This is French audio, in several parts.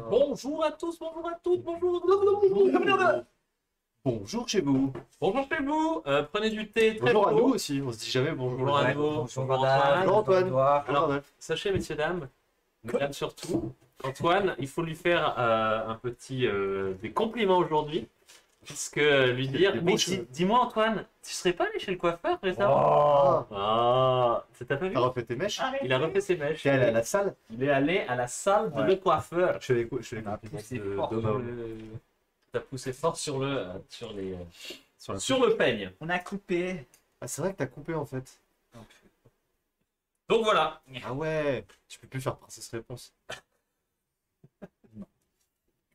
Bonjour à tous, bonjour à toutes, bonjour. Bonjour chez vous. Bonjour chez vous. Prenez du thé très Bonjour à chaud. nous aussi, on se dit jamais bonjour. Bonjour à nous. Bonjour Bonjour madame. Bonjour Antoine. Bonjour. Alors, sachez, messieurs, dames, mesdames surtout, Antoine, il faut lui faire un petit des compliments aujourd'hui. Puisque lui dire, Des mais beaux cheveux. dis-moi Antoine, tu serais pas allé chez le coiffeur récemment? Oh. Ah, ça t'a pas vu? T'as refait tes mèches? Il a refait ses mèches. T'es allé à la salle? Il est allé à la salle de Ouais. le coiffeur. Je fais les Poussé de fort sur d'Homo. T'as poussé fort sur le sur les Sur la- sur le peigne. On a coupé. Ah, c'est vrai que t'as coupé en fait. Donc voilà. Ah ouais, tu peux plus faire princesse réponse.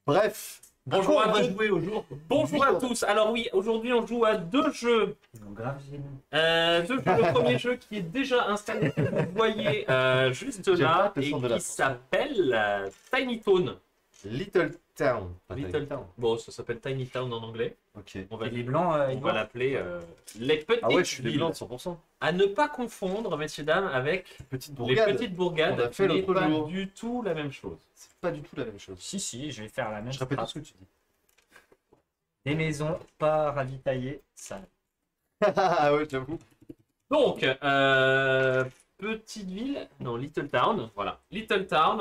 Bref. Bonjour quoi à on va tous. jouer au jour? Bonjour à tous. Alors oui, aujourd'hui on joue à deux jeux. Grave génie. Le premier jeu qui est déjà installé, que vous voyez juste J'aime là, pas le et son de la qui s'appelle Tiny Town. Little Town. Pas Little Tiny Town. Bon, ça s'appelle Tiny Town en anglais. Ok. On va, Et les blancs, on va l'appeler les petites Ah ouais, je suis des villes. blancs de 100%. À ne pas confondre, messieurs dames, avec Petite les bourgade. petites bourgades. qu'on a fait qui n'est l'autre pas jour. du tout la même chose. C'est pas du tout la même chose. Si, je vais faire la même. Je répète tout strat. ce que tu dis. Des maisons pas ravitaillées, ça. Ah ouais, j'avoue. Donc, petite ville, non, Little Town, voilà. Little Town,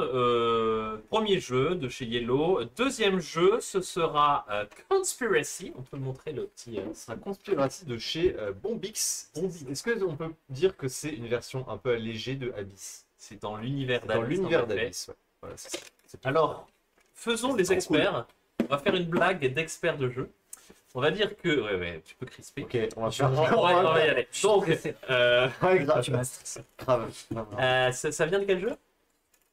premier jeu de chez Yellow. Deuxième jeu, ce sera Conspiracy. On peut montrer le petit... Ce sera Conspiracy de chez Bombix. Est-ce qu'on peut dire que c'est une version un peu allégée de Abyss? c'est dans l'univers Dans d'Alice. l'univers en anglais. d'Abyss, ouais. Voilà, c'est ça. C'est Alors, faisons C'est les trop experts. On va faire une blague d'experts de jeu. On va dire que... Ouais, tu peux crisper. Ok, on va On faire. va y aller. Donc, Ouais, grave. Tu m'as stressé. Grave. ça vient de quel jeu?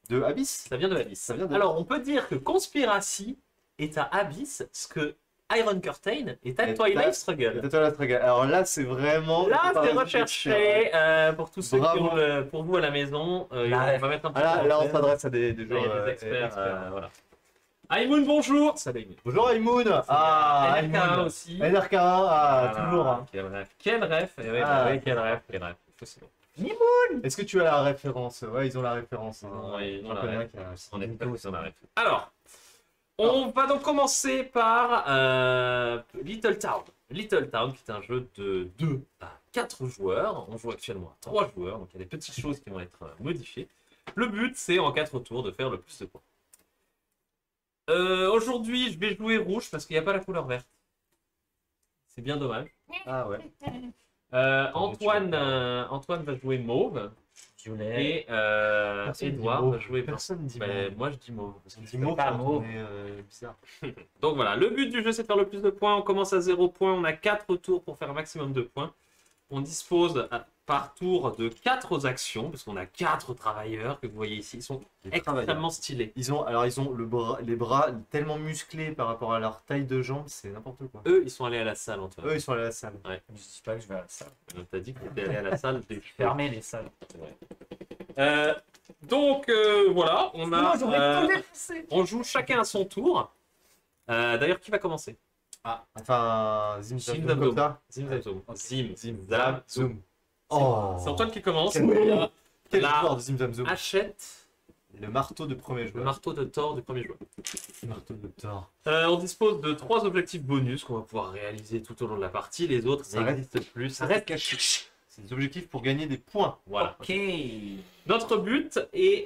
De Abyss? Ça vient de Abyss. Ça vient de- Alors, on peut dire que Conspiracy est à Abyss, ce que Iron Curtain est à Et Twilight t'as- Struggle. Et toi, là, alors là, c'est vraiment. Là, une c'est comparaison recherché pour tous ceux qui Bravo. ont pour vous à la maison. On Là, va mettre un petit Ah, peu là, en on scène. s'adresse à des Là, il gens y a des experts. experts. Voilà. Aïmoun, bonjour. Salut. Aïmoun. Bonjour Aïmoun. Ah, NRK1 Aïmoun. aussi. NRK1, ah, Voilà. toujours. Hein. Quel rêve. Quel rêve. Eh ouais, Ah. ouais, quel rêve. Quel rêve. C'est bon. Est-ce que tu as la référence? Ouais, ils ont la référence. Hein. Ouais, ils ont J'en la connais un ref. qui a- On est pas tous en arrêt. Alors, on va donc commencer par Little Town. Little Town, qui est un jeu de 2 à 4 joueurs. On joue actuellement à 3 joueurs, donc il y a des petites choses qui vont être modifiées. Le but, c'est en 4 tours de faire le plus de points. Aujourd'hui, je vais jouer rouge parce qu'il n'y a pas la couleur verte. C'est bien dommage. Ah ouais. Antoine va jouer mauve Violet. et Personne dit Edouard mauve. va jouer blanc. Personne dit Ben, mauve. moi, je dis mauve. parce que On je dit fais mauve pas quand mauve. on est bizarre. Donc voilà, le but du jeu c'est de faire le plus de points. On commence à 0 points, on a 4 tours pour faire un maximum de points. On dispose par tour de 4 actions, parce qu'on a 4 travailleurs que vous voyez ici. Ils sont Les travailleurs. extrêmement stylés. Ils ont les bras tellement musclés par rapport à leur taille de jambes, c'est n'importe quoi. Eux, ils sont allés à la salle, Antoine. Eux, ils sont allés à la salle. Je dis pas que je vais à la salle. T'as dit que t'étais allé à la salle des Fermez les salles. Donc voilà, on a, on joue chacun à son tour. D'ailleurs, qui va commencer? Enfin, Zim Zim Zam Zam comme Zoom. ça. Zim Zam Zoom. Zim Zim Zam Zam Zoom. Zoom. Oh. C'est Antoine qui commence. Quel Il Quel La- joueur de Zim Zam Zoom? achète Le marteau de premier le joueur. marteau de Thor du premier joueur. Marteau de Thor. On dispose de 3 objectifs bonus qu'on va pouvoir réaliser tout au long de la partie. Les autres, Ça ça reste- n'existe plus. Ça reste caché. C'est des objectifs pour gagner des points. Voilà. Ok. Notre but est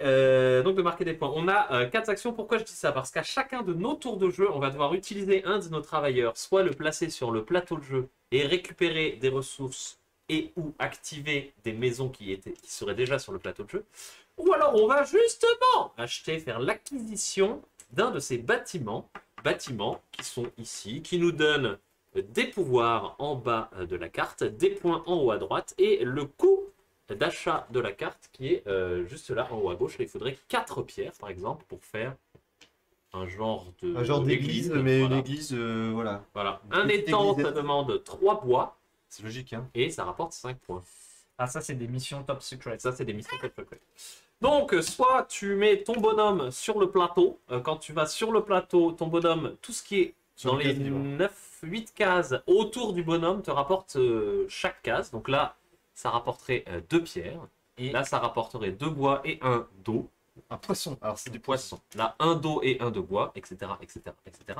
donc de marquer des points. On a 4 actions. Pourquoi je dis ça? Parce qu'à chacun de nos tours de jeu, on va devoir utiliser un de nos travailleurs, soit le placer sur le plateau de jeu et récupérer des ressources et ou activer des maisons qui seraient déjà sur le plateau de jeu. Ou alors on va justement faire l'acquisition d'un de ces bâtiments qui sont ici, qui nous donnent des pouvoirs en bas de la carte, des points en haut à droite et le coût d'achat de la carte qui est juste là en haut à gauche. Là, il faudrait 4 pierres par exemple pour faire un genre d'église, mais voilà. une église, voilà. Voilà. Une Un petite étang, église. ça demande 3 bois C'est logique, hein. et ça rapporte 5 points. Ah, ça, c'est des missions top secret. Ça, c'est des missions top secret. Donc, soit tu mets ton bonhomme sur le plateau. Quand tu vas sur le plateau, ton bonhomme, tout ce qui est Sur dans le les case, 9-8 cases autour du bonhomme te rapporte chaque case. Donc là, ça rapporterait 2 pierres. Et Là, ça rapporterait 2 bois et 1 d'eau. Un poisson. Alors c'est du du poisson. poisson. Là, un d'eau et un de bois, etc., etc., etc.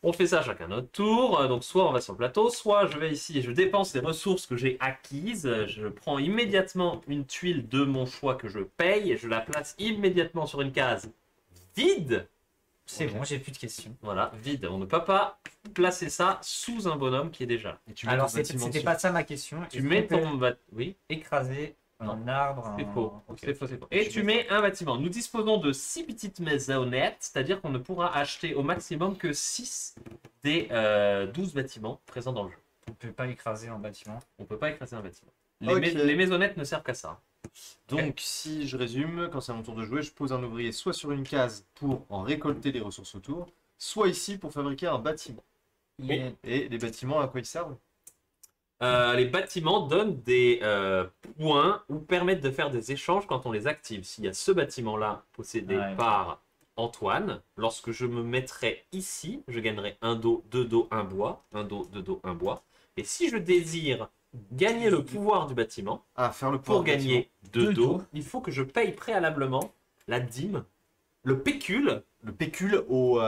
On fait ça chacun notre tour. Donc, soit on va sur le plateau, soit je vais ici et je dépense les ressources que j'ai acquises. Je prends immédiatement une tuile de mon choix que je paye et je la place immédiatement sur une case vide. C'est Ok. bon, j'ai plus de questions. Voilà, vide. On ne peut pas placer ça sous un bonhomme qui est déjà là. Et tu mets Alors, ton bâtiment c'était dessus. pas ça ma question. Tu Est-ce mets qu'on peut ton... Oui, écraser un arbre. c'est faux. Ok. C'est faux, c'est faux. Et tu mets un bâtiment. Nous disposons de 6 petites maisonnettes, c'est-à-dire qu'on ne pourra acheter au maximum que 6 des 12 bâtiments présents dans le jeu. On peut pas écraser un bâtiment. On ne peut pas écraser un bâtiment. Les, Ok. les maisonnettes ne servent qu'à ça. Donc, si je résume, quand c'est à mon tour de jouer, je pose un ouvrier soit sur une case pour en récolter les ressources autour, soit ici pour fabriquer un bâtiment. Oui. Et les bâtiments, à quoi ils servent? Les bâtiments donnent des points ou permettent de faire des échanges quand on les active. S'il y a ce bâtiment-là possédé Ouais. par Antoine, lorsque je me mettrai ici, je gagnerai un dos, deux dos, un bois, un dos, deux dos, un bois. Et si je désire gagner le pouvoir du bâtiment, Ah, faire le pouvoir pour du bâtiment. gagner deux Deux dos, dos. il faut que je paye préalablement la dîme, le pécule. Le pécule au,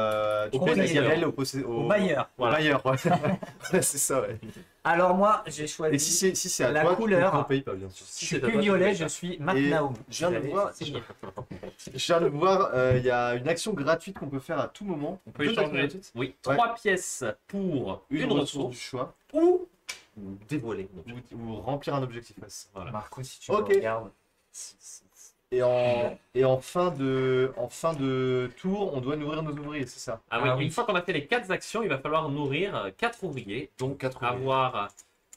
tu Au payes la bailleur. gamelle Au bailleur. Au bailleur, ouais. Ouais, c'est ça, ouais. Alors, moi, j'ai choisi. Et si c'est à La toi, couleur. tu ne payes pas, bien sûr. Je Si suis c'est à plus toi, tu violet, payes je pas. suis Et Matnaum. je viens de Vous voir, allez signer. je viens de voir, il y a une action gratuite qu'on peut faire à tout moment. On peut Deux actions échanger gratuites. oui, Ouais. 3 pièces pour une ressource ressource du choix ou dévoiler. ou remplir un objectif face. Voilà. Marco, si tu Ok. me regardes. Et en fin de tour, on doit nourrir nos ouvriers, c'est ça? Ah oui, Ah oui. une fois qu'on a fait les 4 actions, il va falloir nourrir 4 ouvriers. Donc Quatre ouvriers. avoir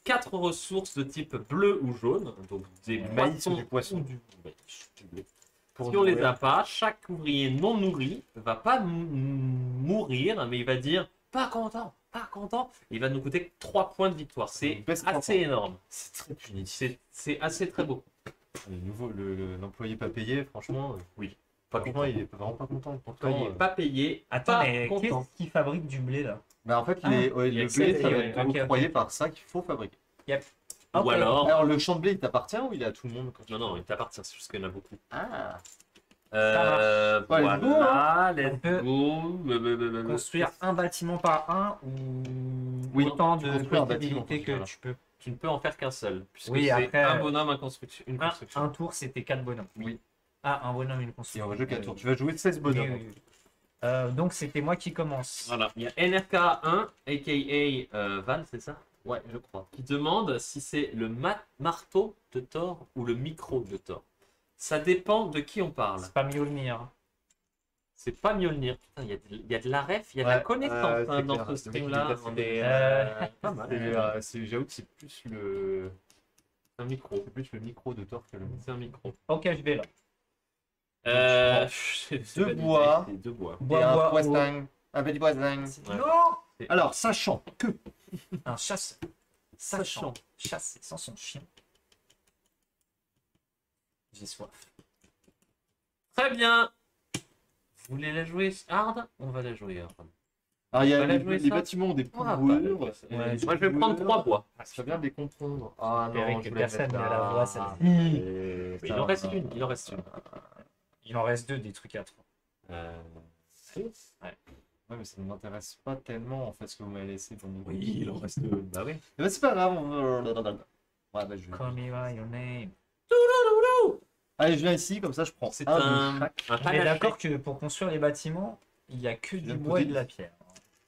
4 ressources de type bleu ou jaune. Donc des Du maïs poissons ou du poisson. ou du maïs, du blé. Pour Si on les nourrir. a pas, chaque ouvrier non nourri va pas mourir, mais il va dire pas content, pas content. Il va nous coûter 3 points de victoire. C'est Baisse 3 assez points. énorme. C'est très punitif. C'est assez très beau. L'employé pas payé, franchement, Oui. pas content, il est vraiment pas content. Pourtant, Employé pas payé, Attends, pas mais content. qu'est-ce qui fabrique du blé là? bah, en fait, Ah, ouais, il y a le que ça, blé, ça va ouais, être ok, octroyé par ça qu'il faut fabriquer. Ou Ok. alors, Alors, le champ de blé, il t'appartient ou il est à tout le monde quand tu- non, non, il t'appartient, c'est juste qu'il y en a beaucoup. Ah, marche. Ouais, let's go, Voilà, On let's peut go. Construire un bâtiment par un ou Oui, autant tu de construis un possibilités bâtiment, que voilà. tu peux. Tu ne peux en faire qu'un seul, puisque Oui, c'est après, un bonhomme, une construction. Un tour, c'était 4 bonhommes. Oui. Ah, un bonhomme, une Et construction. on va jouer 4 tours. Tu vas jouer 16 bonhommes. Oui, oui, oui. Donc, c'était moi qui commence. Voilà, il y a NRK1, a.k.a. Val, c'est ça? Ouais, je crois. Qui demande si c'est le marteau de Thor ou le micro de Thor. Ça dépend de qui on parle. C'est pas Mjolnir. C'est pas Mjolnir. Putain, il y a de la ref, il y a de la Ouais, connaissance c'est dans clair. ce Le stream-là. mec, il est On est pas mal. J'avoue que c'est plus le. C'est un micro. C'est plus le micro de Thor que le. C'est un micro. Ok, je vais là. C'est Deux validé, bois. c'est deux bois. Et un Bois, poisson. Un petit poisson. Ouais. Non. Alors, sachant que. Un chasseur. Sachant. Chasser sans son chien. J'ai soif. Très bien. Vous voulez la jouer hard? On va la jouer hard. Alors, il y a Voilà, les, jouer les ça. bâtiments ont des On va pouvoirs. pas la jouer, ça. et Ouais, les Moi, je vais prendre pouvoirs, 3 bois. ça serait bien de les comprendre. Ah J'espérais non, que je voulais personne mettre ne la là. voit, celle-ci. Et Il ça, en reste une. Il en reste une. Il en reste 2 des trucs à 3. Ouais, mais ça ne m'intéresse pas tellement en fait ce que vous m'avez laissé pour nous. Oui, il en reste deux. Bah oui. Mais c'est pas grave. Ouais, bah, je vais. Call me by your name. Allez, je viens ici, comme ça je prends C'est un un, de chaque. un On est panaché. d'accord que pour construire les bâtiments, il n'y a que du viens de bois et poser de la pierre.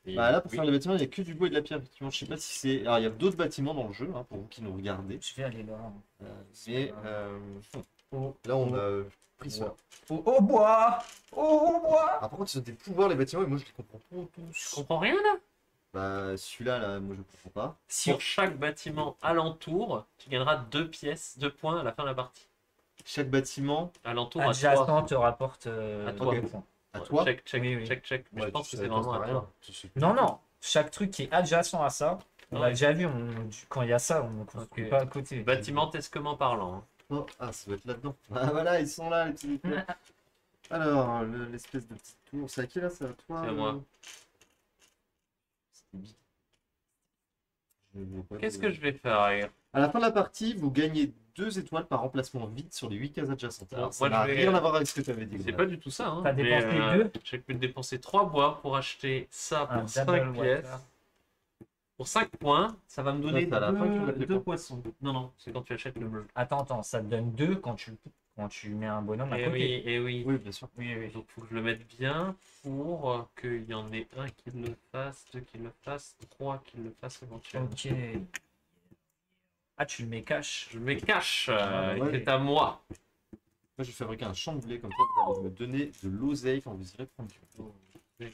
Bah là, pour Oui. faire les bâtiments, il n'y a que du bois et de la pierre, effectivement. Je sais pas si c'est. Alors, il y a d'autres bâtiments dans le jeu, hein, pour vous qui nous regardez. Je vais aller là. Mais là, on a pris cela. Au bois. Au bois. Alors, par contre, ils ont des pouvoirs, les bâtiments, et moi, je les comprends pas Je tous. comprends rien là. Bah, celui-là, là, moi, je comprends pas. Sur chaque bâtiment alentour, tu gagneras 2 pièces, 2 points à la fin de la partie. Chaque bâtiment, Alentour à Adjacent toi. te rapporte À toi. deux points. à Ouais, toi. Check, check, Oui, oui. check. Mais Ouais, je pense que ça c'est coste vraiment à rien. toi. Non, non. Chaque truc qui est adjacent à ça, on Ouais. l'a déjà vu, quand il y a ça, on ne construit Ok. pas à côté. Bâtimentesquement parlant. hein. Oh, ah, ça doit être là-dedans. Ah, voilà, ils sont là, les petits. Alors, l'espèce de petite tour. C'est à qui là? C'est à toi? C'est à moi. Je vois pas Qu'est-ce de- que je vais faire? À la fin de la partie, vous gagnez 2 étoiles par emplacement vide sur les 8 cases adjacentes. Bon, Alors, ça moi, n'a je vais- rien à voir avec ce que tu avais dit. C'est Grenade. pas du tout ça. Hein. T'as dépensé deux. J'ai pu dépenser 3 bois pour acheter ça Un pour 5 double pièces. water. Pour 5 points, ça va me donner Ouais, c'est à la fin que tu vas te les deux points. poissons. Non, non, c'est quand tu achètes le jeu. Attends, ça te donne 2 quand tu mets un bonhomme à Eh côté. oui, eh oui. Oui, bien sûr. Oui, oui. Donc faut que je le mette bien pour qu'il y en ait un qui le fasse, deux qui le fassent, trois qui le fassent éventuellement. Ok. Ah, tu le mets cash. Je le mets cash, ouais. c'est à moi. Moi, je vais fabriquer un champ de blé comme ça, vous allez me donner de l'oseille quand vous irez prendre du blé.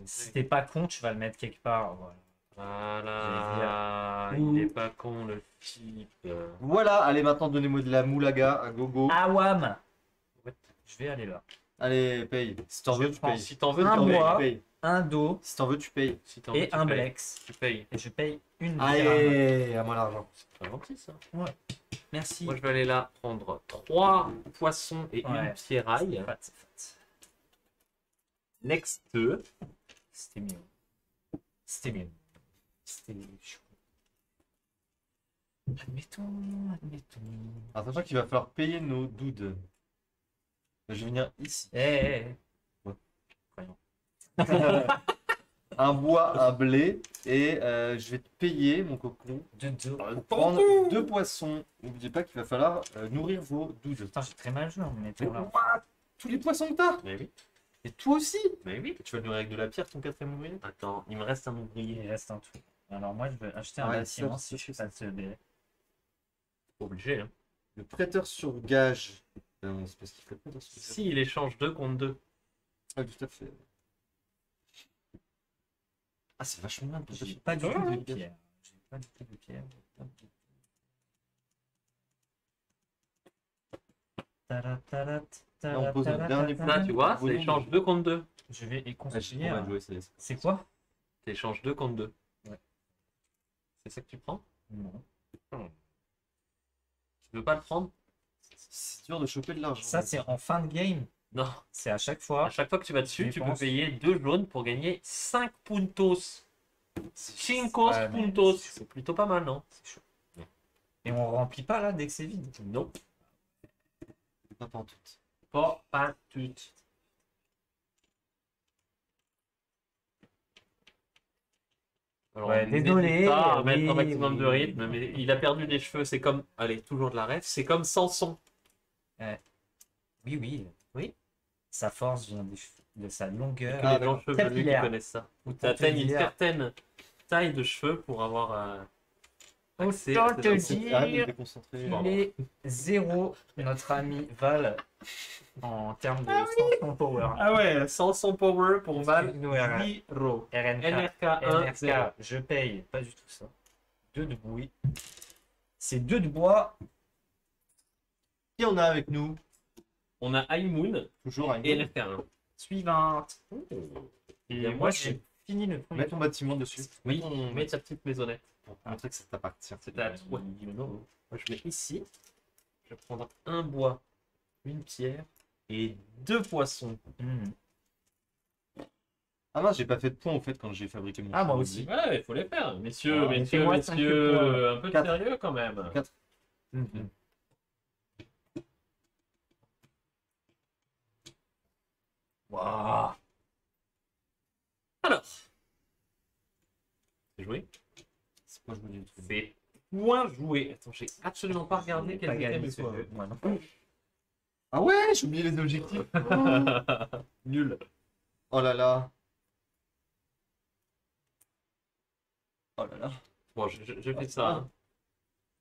Si t'es pas con, tu vas le mettre quelque part. Voilà. Voilà, Je vais dire. il est pas con le type. Voilà, allez, maintenant donnez-moi de la moulaga à gogo. Awam. Ouais. Je vais aller là. Allez, paye. Si t'en veux, tu payes. Si t'en veux, Un tu payes. mois. Tu payes. Un dos Si t'en veux, tu payes. Si t'en veux, et tu un payes. blex. Tu payes. Et je paye une dirham. Allez, à moi l'argent. C'est pas gentil ça. Merci. Moi je vais aller là prendre 3 poissons et Ouais. une pierraille. C'est fat. Next. C'était mieux. C'était mieux. C'était chaud. Admettons. Alors, sachant qu'il va falloir payer nos doudes. Je vais venir ici. Un bois, un blé, et je vais te payer, mon cocon, Deux. pour prendre 2 poissons. N'oubliez pas qu'il va falloir nourrir vos doudes. Putain, j'ai très mal joué en me Mais mettant là. what? Tous les poissons que t'as? Mais oui. Et toi aussi? Mais oui. Tu vas nourrir avec de la pierre ton 4e ouvrier? Attends, il me reste un ouvrier. Il reste un truc. Alors moi, je veux acheter un Ouais, bâtiment ça, si je ça, passe le blé. Pas obligé. Hein. Le prêteur sur gage. Non, c'est parce qu'il fait prêteur sur gage. Si il échange 2 contre 2. Ah, tout à fait. Ah, c'est vachement bien. le J'ai prêteur pas du sur tout gage. de pierre. J'ai pas du tout de pierre. Là, on pose un dernier point. Là, tu vois, Bonhomme. c'est échange 2 contre 2. Je vais y Ah, j'ai trop construire. mal joué, c'est C'est quoi? C'est échange 2 contre 2. Ouais. C'est ça que tu prends? Non. Tu veux pas le prendre? C'est dur de choper de l'argent. Ça, c'est en fin de game. Non. C'est à chaque À fois. chaque fois que tu vas dessus, Je tu peux pense. payer 2 jaunes pour gagner 5 puntos. 5 Ouais, mais puntos. c'est chaud. C'est plutôt pas mal, non? C'est chaud. Et on remplit pas là dès que c'est vide. Non. Pas tout. Pas tout. Alors, Ouais, on désolé, n'hésite pas à mettre un oui, maximum de oui, rythme, mais il a perdu des cheveux. C'est comme, allez, toujours de la ref. C'est comme Samson. Oui. Oui. Sa force vient de sa longueur. Que les gens chevelus qui Capillaire. connaissent ça. Ou Tu atteignes une capillaire. certaine taille de cheveux pour avoir accès Autant à te ces dire. Arrête de te déconcentrer. Il est 0, notre ami Val, en termes de sanction power. Ah ouais, Samson Power pour Val, Nous, RNK. 0. RNK, NRK 1, 0. NRK, je paye pas du tout ça. 2 de bruit. C'est 2 de bois. Qui on a avec nous? On a Aimoun Toujours un et NRK 1. Suivante. Et Et moi, j'ai fini le premier. Mets ton bâtiment dessus. Oui, ton- mets ta petite maisonnette. Pour montrer que ça t'appartient. C'est à toi. Moi, je mets ici. Je vais prendre un bois, une pierre et 2 poissons. Hmm. Ah mince, j'ai pas fait de points au fait quand j'ai fabriqué mon Ah, moi champ de aussi. blé. Ouais, il faut les faire. Messieurs, Ah, mettez-moi 5 points. un peu de Quatre. sérieux quand même. 4. Mhm. Waouh. Alors. C'est joué. C'est pas joué du tout. C'est point joué. Attends, j'ai absolument pas regardé Pas quels étaient gagné mes ce points. jeu. Moi non. Ah ouais, j'ai oublié les objectifs. Nul. Oh là là. Oh là là. Bon, je fais ça. hein.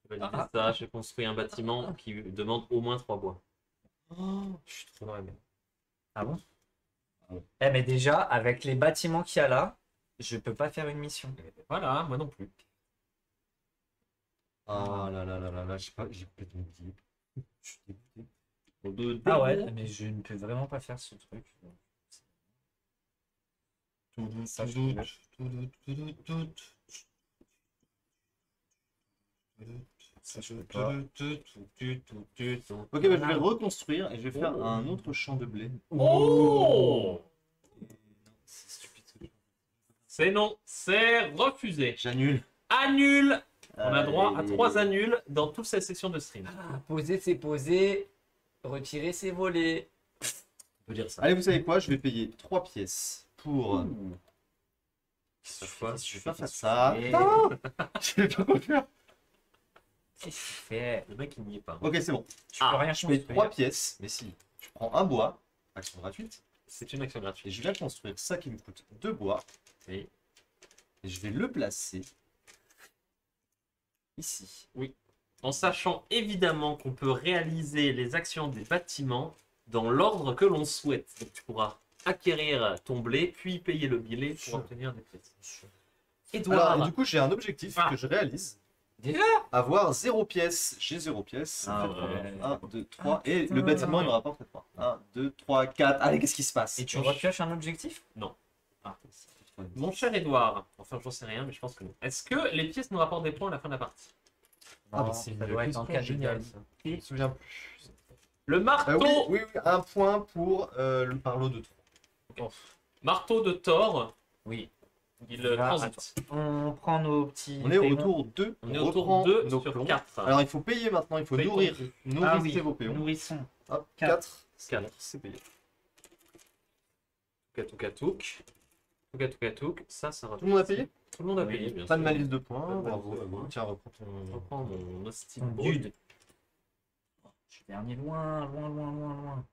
Je vais valider ça. J'ai construit un bâtiment qui demande au moins 3 bois. Oh. Je suis trop dans la merde. Ah bon? Ah ouais. Eh, mais déjà, avec les bâtiments qu'il y a là, je peux pas faire une mission. Voilà, moi non plus. Ah là là là là là, j'ai complètement oublié. Je suis dégoûté. Ah ouais, mais je ne peux vraiment pas faire ce truc. Ça, je peux. Ça, je peux pas. Ok, bah, je vais reconstruire et je vais faire un autre champ de blé. Oh! C'est stupide. C'est non, c'est refusé. J'annule. Annule On a droit à 3 annuls dans toute cette session de stream. Poser, c'est poser. Retirer, c'est voler. On peut dire ça. Allez, vous savez quoi? Je vais payer 3 pièces pour. Je vais pas faire ça. Et... Non. Je vais pas quoi faire. Qu'est-ce qu'il fait? Le mec, il n'y est pas. Ok, c'est bon. Tu peux rien Je paye construire. 3 pièces, mais si je prends un bois, action gratuite, C'est une action et gratuite. je viens construire ça qui me coûte 2 bois, Oui. et je vais le placer ici. En sachant évidemment qu'on peut réaliser les actions des bâtiments dans l'ordre que l'on souhaite. Donc tu pourras acquérir ton blé, puis payer le billet pour obtenir des pièces. Edouard, Alors, et du coup, j'ai un objectif Ah. que je réalise. Déjà? Avoir 0 pièces. J'ai 0 pièces. Ah ouais. 1, 2, 3. Et putain. le bâtiment, il me rapporte 3. 1, 2, 3, 4. Allez, qu'est-ce qui se passe? Et tu repioches un objectif? Ah. Mon cher Edouard, enfin j'en sais rien, mais je pense que non. Est-ce que les pièces nous rapportent des points à la fin de la partie? Ah, Non, c'est ça une doit être en cas génial. d'égal. Je me souviens plus. Le marteau, Oui, oui, oui, un point pour le parlot de 3. marteau de Thor, Oui. il Ah, transite. On prend nos petits. On est au paiements. tour 2. On est au tour reprend 2 nos sur plombs. 4. Alors, il faut payer maintenant. Il faut Paye ton nourrir. prix. Nourrissez Ah oui, vos péons. nourrissons. Hop, 4. 4. C'est payé. Touk. Ça va. Tout le monde a payé? Tout le monde a Oui, payé, bien Pas de sûr. malus de points. Pas de Bravo. malus de points. Tiens, reprends Je ton. reprends mon hostile Mon brut. dude. Je suis dernier loin.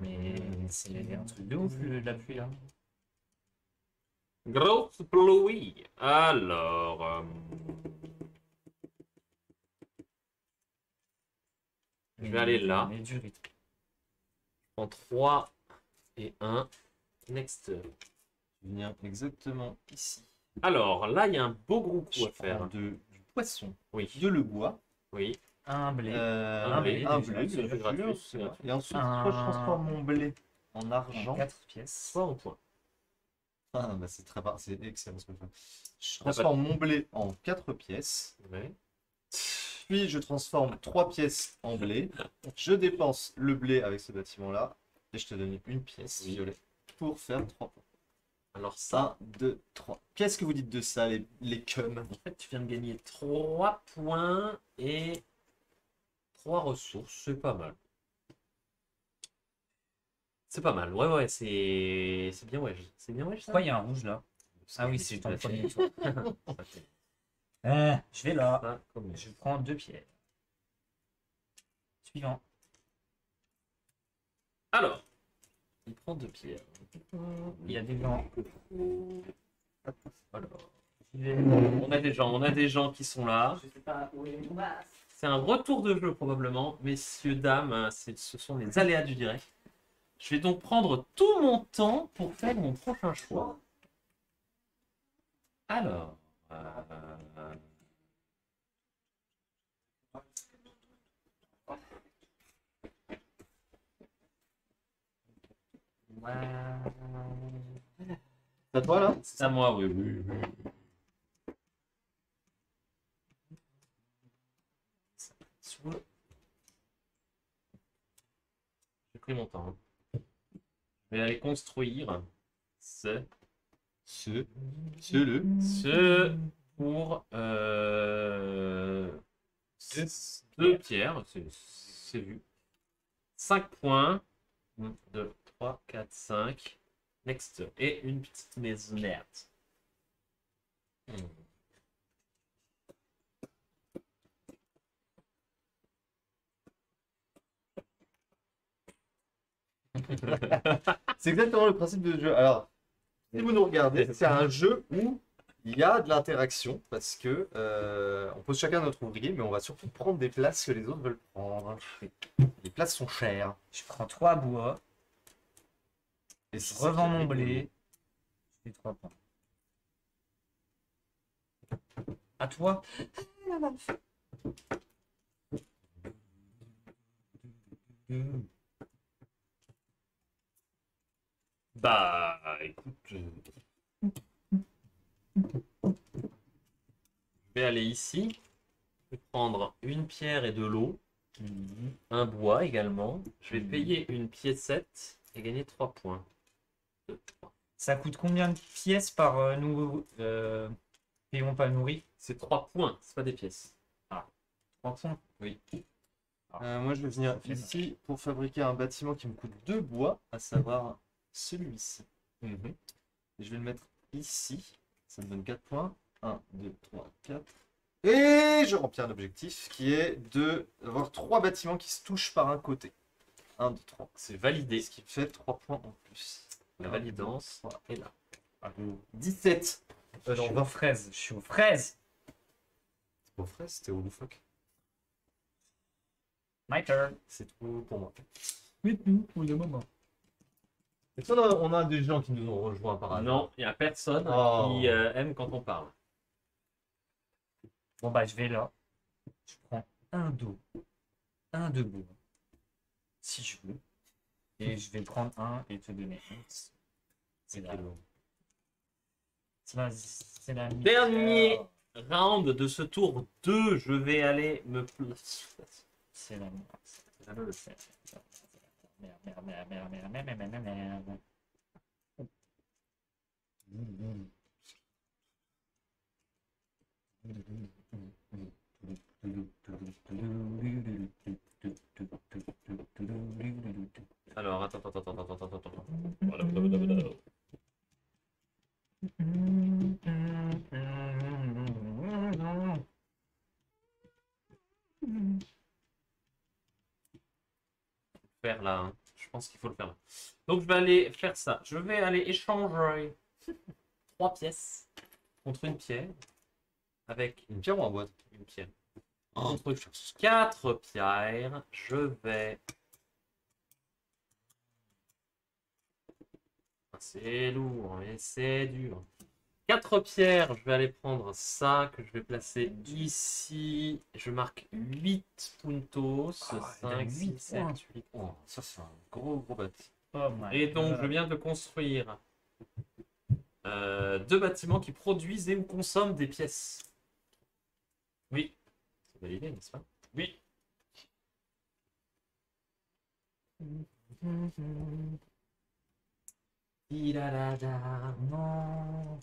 Mais c'est un truc de ouf la pluie là. Grosse pluie. Alors. Je vais aller là. Mais du rythme. En 3 et 1. Next. Tu viens exactement ici. Alors, là, il y a un beau gros coup Je à faire. prends du poisson, Oui. de le bois, Oui. Un blé. Un blé, un déjà, blé, c'est bien gratuit, sûr. c'est gratuit. Et ensuite, Un- soit je transforme mon blé en argent. 4 pièces. Soit en point. Ah, bah c'est très bien, c'est excellent ce que je fais. Je Ah, bah- transforme mon blé en 4 pièces. Ouais. Puis je transforme 3 pièces en blé. Je dépense le blé avec ce bâtiment-là. Et je te donne une pièce Oui. violet pour faire 3 points. Alors ça, 1, 2, 3. Qu'est-ce que vous dites de ça, les cums? en fait, tu viens de gagner 3 points et 3 ressources. C'est pas mal. C'est pas mal. Ouais, c'est bien, ouais. C'est bien, ouais, ça. Pourquoi il y a un rouge là? Ah oui, c'est tout ton à fait. premier tour. Ça fait Je vais là. ça comme- Je prends 2 pierres. Suivant. Alors, il prend 2 pierres. Il y a des gens. Alors, on a des gens qui sont là. Je sais pas où est mon masque. C'est un retour de jeu probablement, messieurs, dames, ce sont les aléas du direct. Je vais donc prendre tout mon temps pour faire mon prochain choix. Alors, C'est à toi là? c'est à moi, oui. J'ai pris mon temps. Hein. Je vais aller construire ce pour deux pierres, c'est vu. 5 points. 1, 2, 3, 4, 5. Next. Et une petite maisonnette. C'est exactement le principe du jeu. Alors, si vous nous regardez, c'est un jeu où il y a de l'interaction parce que on pose chacun notre ouvrier, mais on va surtout prendre des places que les autres veulent prendre. Les places sont chères. Je prends 3 bois. Et Je c'est revends ça qui est mon rigolo. blé. Je fais 3 points. À toi. Bah, écoute, je vais aller ici. Je vais prendre une pierre et de l'eau. Un bois également. Je vais payer une piécette et gagner 3 points. 2, 3. Ça coûte combien de pièces par nouveau péon pas nourri? C'est 3 points, c'est pas des pièces. 3 points. Oui. Moi, je vais venir ici pour fabriquer un bâtiment qui me coûte 2 bois, à savoir celui-ci. Mhm. Et je vais le mettre ici. Ça me donne 4 points. 1, 2, 3, 4. Et je remplis un objectif qui est d'avoir 3 bâtiments qui se touchent par un côté. 1, 2, 3. C'est validé. Ce qui me fait 3 points en plus. La validance est là. 17. Je suis aux fraises. Je suis aux fraises. C'est pas frais, c'était au loufoque. My turn. C'est trop pour moi. Oui, pour le moment. Est-ce qu'on on a des gens qui nous ont rejoints par hasard? Non, il n'y a personne Oh. qui aime quand on parle. Bon bah je vais là. Je prends un dos. Un de bois. Si je veux. Et je vais prendre un et te donner un. C'est la... C'est la... Dernier round de ce tour 2, je vais aller me placer. C'est la... Alors, attends. Faire là, hein. Je pense qu'il faut le faire là. Donc, je vais aller faire ça. Je vais aller échanger 3 pièces contre une pierre avec Une pierre ou un boîte? une pierre. Contre 4 pierres, je vais. C'est lourd, mais c'est dur. 4 pierres, je vais aller prendre ça que je vais placer ici. Je marque 8 puntos. Ah, il a 5, 8 6, 7, points. 8. Oh, ça, c'est un gros bâtiment. Oh my Et donc, God. je viens de construire 2 bâtiments qui produisent et ou consomment des pièces. Oui. C'est validé, n'est-ce pas? Oui. Non.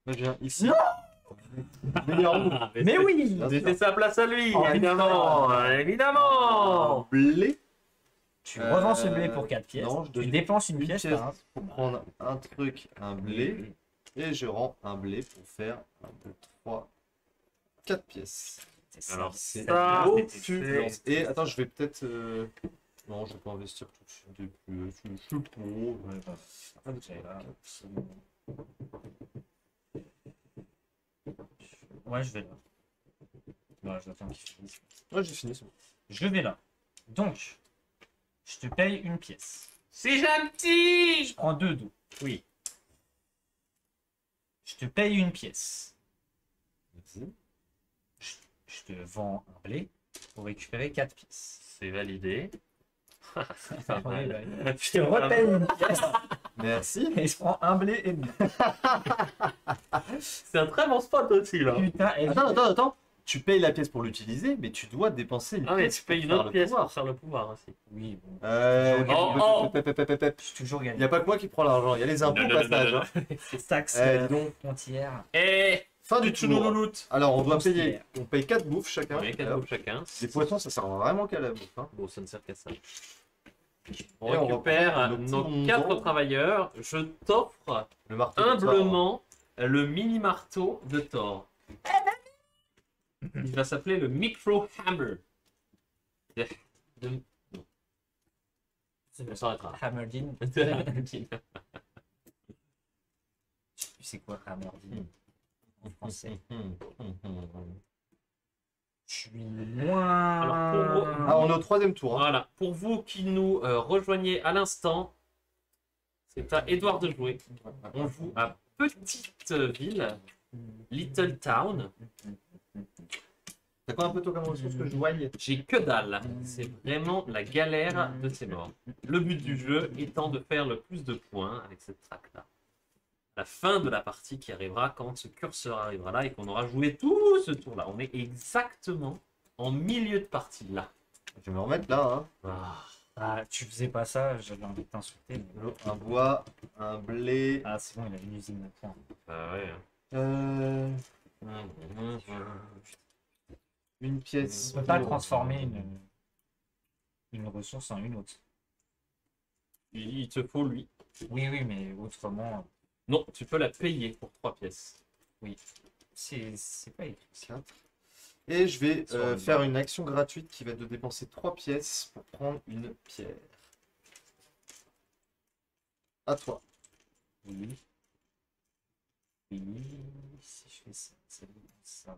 Moi, je viens ici. Mais Mais oui. C'était sa place à lui, Oh, évidemment. putain. Évidemment. blé. Tu revends ce blé pour 4 pièces. non, je tu donne dépenses une Une pièce pièce par un. pour prendre un truc, un blé. Et je rends un blé pour faire 1, 2, 3, 4 pièces. Alors, C'est ça, opulence. Et attends, je vais peut-être. Non, je vais pas investir tout de suite des plus. Je suis pour. Un, deux, trois, quatre. Ouais, je vais là. Voilà, j'attends qu'il finisse. Ouais, j'ai fini. c'est bon. Je vais là. Donc, je te paye une pièce. C'est gentil. Je prends 2 dos. Oui. Je te paye une pièce. Vas-y. Je te vends un blé pour récupérer 4 pièces. C'est validé. Pas mal. Je te repaye une pièce Merci. et je prends un blé et demi. C'est un très bon spot aussi, là. Putain, et Attends. Tu payes la pièce pour l'utiliser, mais tu dois dépenser une Ah, mais pièce tu payes pour une faire autre le pièce pouvoir. pour faire le pouvoir aussi. oui, bon, Oh, Il je suis toujours gagné. n'y a pas que moi qui prends l'argent, il y a les impôts au passage. Hein. C'est taxe Dis donc. frontière. Et Fin du du tour. choulouloute. Alors, on doit Considère. payer. On paye 4 bouffes chacun. Oui, 4 Alors, bouffes chacun. Les poissons, ça sert vraiment qu'à la bouffe. Hein. Bon, ça ne sert qu'à ça. On Et on récupère reprend nos nos petits 4 bonbons. travailleurs. Je t'offre Le marteau. de Thor. humblement le mini marteau de Thor. Il va s'appeler le Micro Hammer. On s'arrêtera. Hammerdin. Tu sais quoi, Hammerdin en français? Je suis moins. Alors, pour vous- Ah, on est au 3e tour. Hein. Voilà, pour vous qui nous rejoignez à l'instant, c'est à Edouard de jouer. On joue à Petite Ville, Little Town. T'as quoi un peu toi comme ressource que je voyais? J'ai que dalle. C'est vraiment la galère de ces morts. Le but du jeu étant de faire le plus de points avec cette track-là. La fin de la partie qui arrivera quand ce curseur arrivera là et qu'on aura joué tout ce tour-là. On est exactement en milieu de partie là. Je vais me remettre là. Hein. Ah. Ah, tu faisais pas ça, j'avais envie de t'insulter. Mais... Un bois, un blé. Ah, c'est bon, il a une usine à point. Ah ouais. Euh, une pièce. On peut pas pour- transformer une ressource en une autre. Il te faut lui. Oui, oui, mais autrement, Non, tu peux la payer pour 3 pièces. c'est pas écrit. 4. Et je vais Sur une faire barre. une action gratuite qui va te dépenser 3 pièces pour prendre une pierre. À toi. Oui. Oui, si je fais ça, ça fait ça.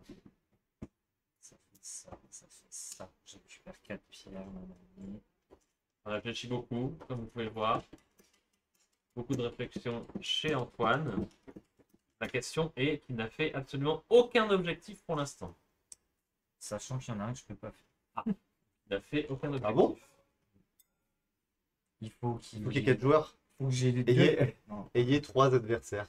Ça fait ça, ça fait ça. Je récupère 4 pierres, mon ami. On réfléchit beaucoup, comme vous pouvez le voir. Beaucoup de réflexion chez Antoine. La question est qu'il n'a fait absolument aucun objectif pour l'instant. Sachant qu'il y en a un que je peux pas faire. Il n'a fait aucun objectif. Ah bon Il faut qu'il Il faut qu'il y ait 4 joueurs. faut que j'ai les deux. Ayez, Non. ayez 3 adversaires.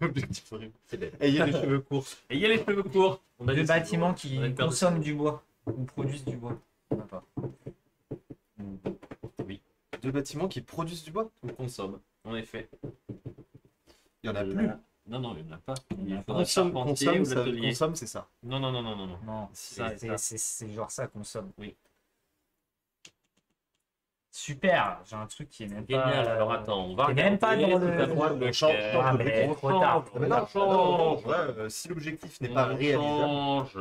Objectif horrible. C'est bête. Ayez les cheveux courts. Ayez les cheveux courts. On a Deux dit bâtiments on a qui perdu consomment ça. du bois ou produisent du bois. Il y en a pas. Deux bâtiments qui produisent du bois. On consomme, en effet. Il y en a Là- plus. Non, non, il n'y en a pas. Il y en Il a faudrait Consomme, charpentier consomme, ou ça, l'atelier. consomme, c'est ça. Non, non, non, non, non, non. Non, Ça, c'est genre ça consomme. Oui. Super, j'ai un truc qui est même pas. Génial, alors attends, on va t'es même pas regarder dans tout le- à droite le On change, caire. change Ah, de mais objectif. trop tard. Ah, mais non, On non, change. ouais, si l'objectif n'est On pas réalisable. change.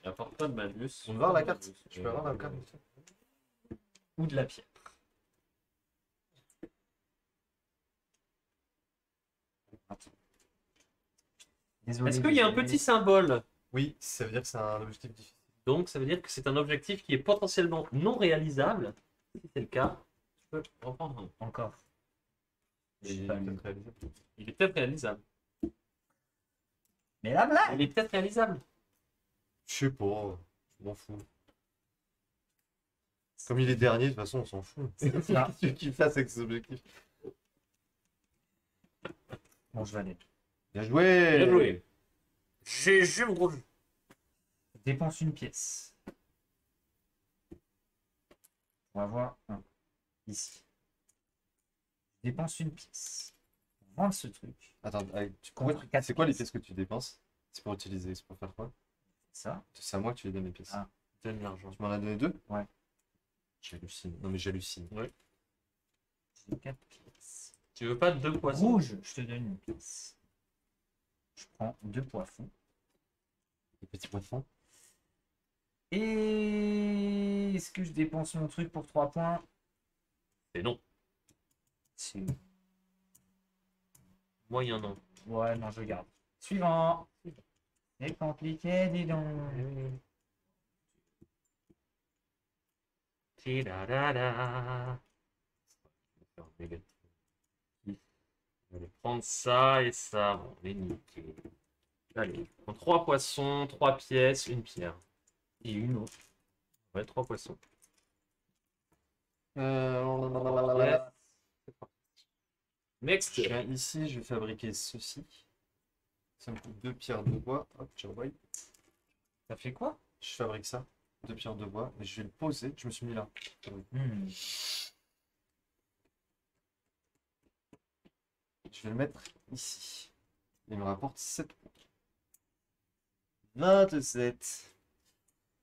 Il apporte pas de malus. On veut voir la carte. Je peux avoir la carte. Ou de la pierre. Attends. Désolé. Est-ce qu'il y a un désolé. petit symbole? Oui, ça veut dire que c'est un objectif difficile. Donc ça veut dire que c'est un objectif qui est potentiellement non réalisable. Si c'est le cas, tu peux reprendre un. Encore. Et J'ai pas lu. peut-être réalisable. Il est peut-être réalisable. Mais la blague. Il est peut-être réalisable. Je sais pas, je m'en fous. Comme il est dernier, de toute façon, on s'en fout. C'est ça. Qu'est-ce que tu fasses avec ces objectifs? Bon, je vais aller. Bien joué! Bien joué. GG, mon gros. Dépense une pièce. On va voir un. Ici. Dépense une pièce. Pour vendre ce truc. Attends, Contre quatre c'est quoi les pièces. pièces que tu dépenses? C'est pour utiliser, c'est pour faire quoi? Ça. C'est à moi que tu les donnes les pièces. Ah. Donne l'argent. Tu m'en as donné 2? Ouais. J'hallucine. Non mais j'hallucine. J'ai 4 pièces. Tu veux pas 2 poissons? Rouge, je te donne une pièce. Je prends 2 poissons. Les petits poissons. Et est-ce que je dépense mon truc pour 3 points? Et non. C'est- Moyen non. Ouais, non, je garde. Suivant. C'est compliqué, dis donc. Tidadada. Je vais prendre ça et ça. Bon, on est niqué. Allez, je prends 3 poissons, 3 pièces, une pierre. Et une autre. Ouais, 3 poissons. Yes. Next. Je viens ici, je vais fabriquer ceci. Ça me coûte 2 pierres de bois. Hop, tiens, bois. Ça fait quoi? Je fabrique ça. 2 pierres de bois. Mais je vais le poser. Je me suis mis là. Hmm. Je vais le mettre ici. Il me rapporte 7 points. 27.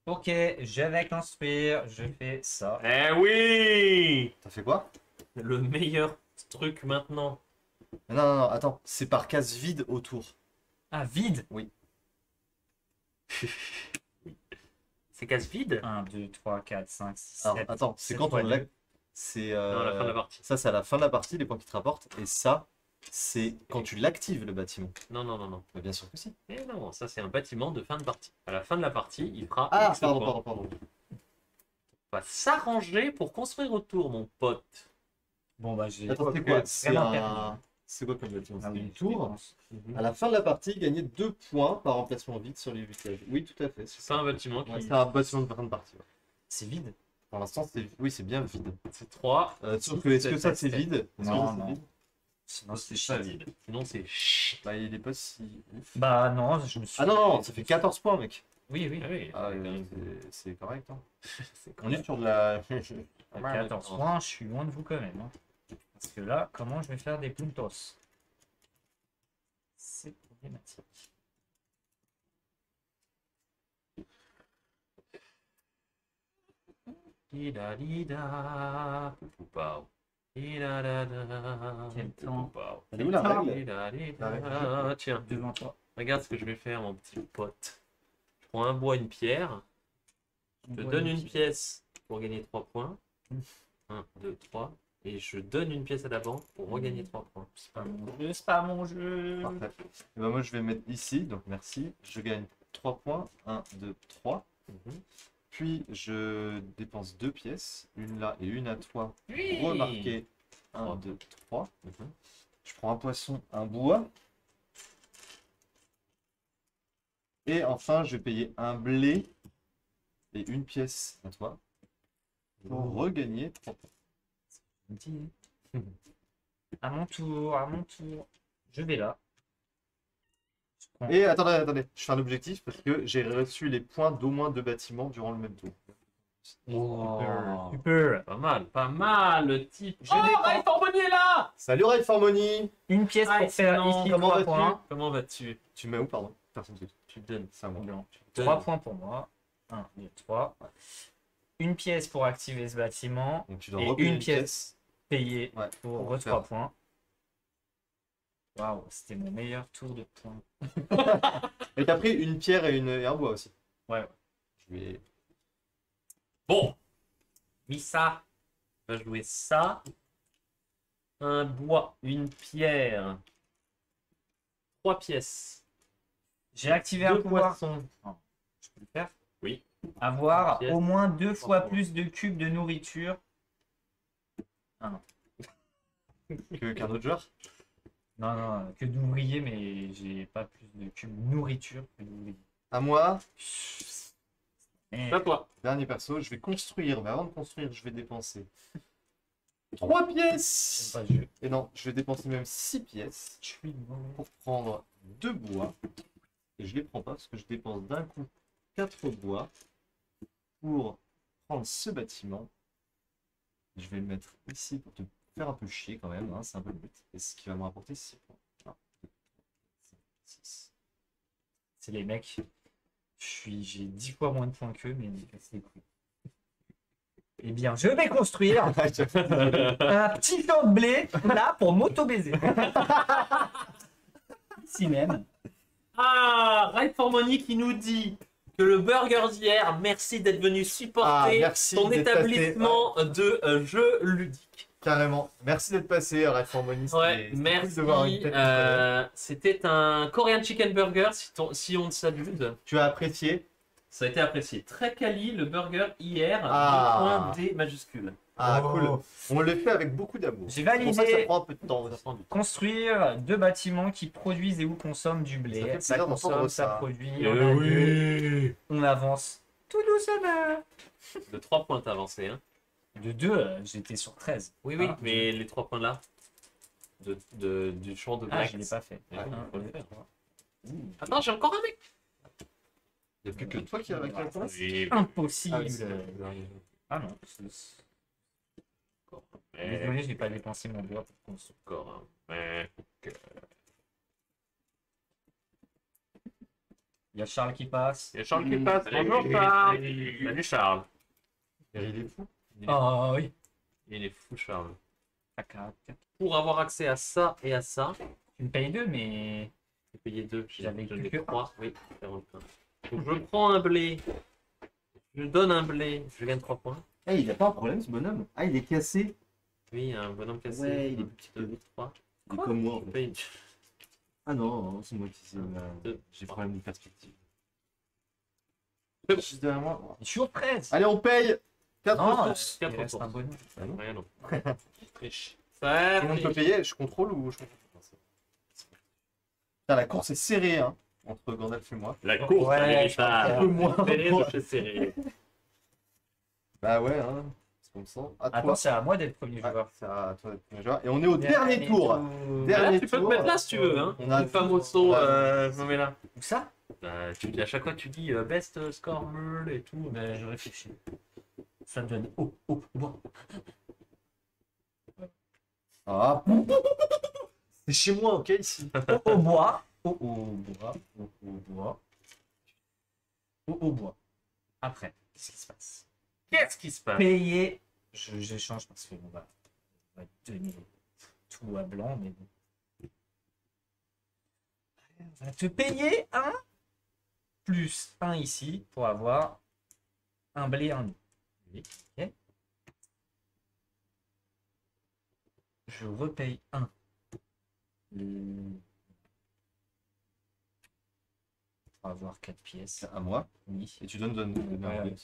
Ok, je vais construire. Je fais ça. Eh oui! T'as fait quoi? Le meilleur truc maintenant. Non, non, non, attends. C'est par case vide autour. Ah, vide. C'est casse vide? 1, 2, 3, 4, 5, 6, Alors, 7. attends, c'est sept quand fois on deux. l'a. C'est. Non, à la fin de la partie. Ça, c'est à la fin de la partie, les points qui te rapportent. Et ça, c'est quand tu l'actives, le bâtiment. Non, non, non, non. Bah, bien sûr que si. Eh non, ça c'est un bâtiment de fin de partie. À la fin de la partie, il fera Ah, X pardon, points. pardon, pardon. On va s'arranger pour construire autour, mon pote. Bon, bah, j'ai. Attends, c'est quoi? C'est Vraiment un. C'est quoi comme bâtiment? Ah C'est oui, une tour. dépense. À la fin de la partie, gagner 2 points par emplacement vide sur les 8 cases. Oui, tout à fait. C'est un bâtiment qui. Ouais, c'est un bâtiment de fin de partie. Ouais. C'est vide. Pour l'instant, c'est oui, c'est bien vide. C'est 3. Sauf que est-ce que ça c'est vide? Est-ce que Non, ça, c'est non. vide Sinon, c'est C'est pas shit. vide. Sinon, c'est chut. Bah, il est pas si ouf. Bah, non, je me suis. Ah non, non, ça fait 14 points, mec. Oui, oui. Ah oui, Ah, c'est quand même- c'est correct. Hein. c'est On est sur de la. À 14 points, je suis loin de vous quand même. Hein. Parce que là, comment je vais faire des puntos? C'est problématique. Dida, poupou, dida, Quel temps. poupou. Elle est où la Ah, règle Dida. Tiens, Devant toi. regarde ce que je vais faire, mon petit pote. Je prends un bois, une pierre. Je te donne une pièce pour gagner 3 points. 1, 2, 3. Et je donne une pièce à la banque pour regagner 3 points. C'est pas mon jeu, c'est pas mon jeu. Parfait. Et ben moi, je vais mettre ici. Donc, merci. Je gagne 3 points. 1, 2, 3. Mhm. Puis, je dépense 2 pièces. Une là et une à toi. Oui. Remarquer. 1, 2, 3. Mhm. Je prends un poisson, un bois. Et enfin, je vais payer un blé et une pièce à toi pour regagner 3 points. À mon tour, à mon tour. Je vais là. Je prends- Et attendez, je fais un objectif parce que j'ai reçu les points d'au moins 2 bâtiments durant le même tour. Oh, Super. pas mal, le type. Je dépense. Ray Forbonnier est là. Salut Ray Harmony. Une pièce Ah, pour faire excellent. ici Comment 3 vas-tu points. Comment vas-tu? Tu mets où, pardon? Personne ne sait. Tu donnes. C'est à moi. Non. Tu donnes. 3 points pour moi. 1, 2, 3. Une pièce pour activer ce bâtiment. Donc tu dois Et repayer une pièce. Payée Ouais, pour pour 3 faire. points. Waouh, c'était mon meilleur tour de points. Et t'as pris une pierre et un bois aussi. Ouais. Je vais... Bon. Missa va jouer ça. Un bois, une pierre. 3 pièces. J'ai activé un 2 pouvoir. poissons. Je peux le faire? Oui. Avoir Pièce. au moins 2 fois Trois. plus de cubes de nourriture. Qu'un autre joueur. Non, non, que d'ouvriers, mais j'ai pas plus de cubes nourriture que d'ouvriers. À moi, Eh, À toi. dernier perso, je vais construire. Mais avant de construire, je vais dépenser 3 j'aime pièces. pas le jeu. Et non, je vais dépenser même 6 pièces Je suis mauvais. pour prendre 2 bois. Et je les prends pas parce que je dépense d'un coup 4 bois pour prendre ce bâtiment. Je vais le mettre ici pour te faire un peu chier quand même, hein, c'est un peu le but. Et ce qui va me rapporter 6 points. 1, 2, 3, 6. C'est les mecs. J'ai 10 fois moins de points qu'eux, mais c'est les couilles. Eh bien, je vais construire un petit champ de blé là pour m'auto-baiser. Si même. Ah, Ray Formoni qui nous dit que le burger d'hier, merci d'être venu supporter merci ton d'être établissement de jeux ludiques. Carrément. Merci d'être passé, Red Formoni. Ouais, merci. C'était un Korean Chicken Burger, si on ne s'abuse. Tu as apprécié. Ça a été apprécié. Très quali, le burger hier, Ah. 2 points D majuscule. Ah, Oh. cool. On le fait avec beaucoup d'amour. J'ai C'est pour ça que ça validé prend un peu de temps. Ça prend du temps. construire 2 bâtiments qui produisent et où consomment du Ça fait blé. plaisir Ça d'entendre consomme, ça ça. produit. Eh on a deux, oui. on avance tout doucement. De 3 points t'as avancé. Hein. De 2, j'étais sur 13. Oui, oui, Ah, mais les 3 points là, du champ de Ah, blague. je l'ai pas fait. Ouais, Un, faut le deux, faire. trois. Attends, j'ai encore un mec. Il n'y a plus que toi qui as la réponse. Oui, Impossible. Ah oui, c'est Ah non. Désolé, je n'ai pas dépensé mon bois pour construire. encore un mec. Il y a Charles qui passe. Il y a Charles qui passe. Bonjour Charles. Salut Charles. Il est fou. Ah oui. Il est fou Charles. Tac. Pour avoir accès à ça et à ça, Tu me payes 2, mais j'ai payé 2. J'avais J'en ai plus que 3. Oui, donc je prends un blé. Je donne un blé. Je gagne 3 points. Eh, il a pas un problème ce bonhomme. Ah, il est cassé. Oui, un bonhomme cassé. Ouais, il est petit. 2, 3. Il est comme moi. En Je fait. paye. Ah non, c'est moi qui sais. Deux. J'ai problème de perspective. C'est bon. Juste derrière moi. je suis au 13. Allez, on paye 4 Non, ressources. il Quatre reste un ressources. bonhomme. Ah non. Rien d'autre. Triche. Ça Tout le monde peut triche. payer. Je contrôle ou je contrôle pas. Putain, la course est serrée hein, entre Gandalf et moi. La course Ouais, à je l'héritage. comprends. peu moins. Serré de chez serré. Bah ouais, hein. C'est comme ça. À Attends, toi. c'est à moi d'être premier Ouais, joueur. c'est à toi d'être premier joueur. Et on est au dernier tour. Là, Dernier tu peux te tour. mettre là si tu veux. Hein. On a Le famoso, Ouais. je me mets là. Où ça? Bah, à chaque fois, tu dis best score meule et tout, mais Je réfléchis. Ça me donne bois. Ah. C'est chez moi, ok, ici. Au bois. Au bois. Au bois. Au bois. Après, qu'est-ce qui se passe? qu'est-ce qui se passe? Payer. Je change parce qu'on va donner tout à blanc, mais bon. On va te payer un plus un ici pour avoir un blé, un blé. Ok. Je repaye un. Pour avoir 4 pièces. À moi. Oui. Et tu donnes Ouais, un ouais.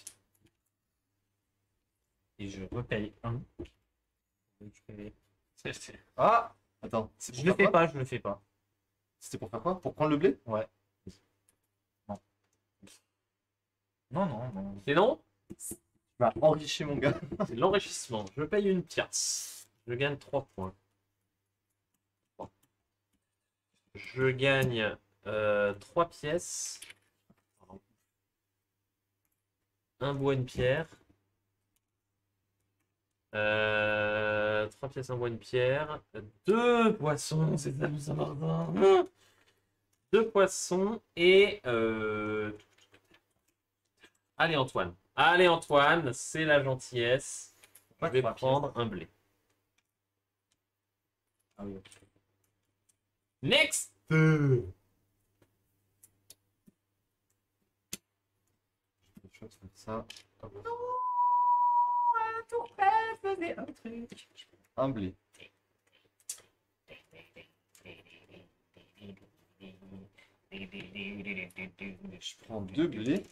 Et je repaye un. Récupérer. Ah. Attends, c'est Je pour le faire fais quoi? pas, je le fais pas. C'était pour faire quoi? Pour prendre le blé? Ouais. Non. Non, non, non. Et non, Bah, enrichis mon gars. c'est l'enrichissement. Je paye une pièce. Je gagne 3 points. Je gagne 3 pièces. Un bois, une pierre. 3 pièces, un bois, une pierre. 2 poissons, c'est ça, Saint-Martin. 2 poissons et. Allez, Antoine. Allez, Antoine, c'est la gentillesse. Je vais prendre un blé. Ah oui, ok. Next! Ça. Un tour près faisait un truc. Un blé. Je prends 2 blés.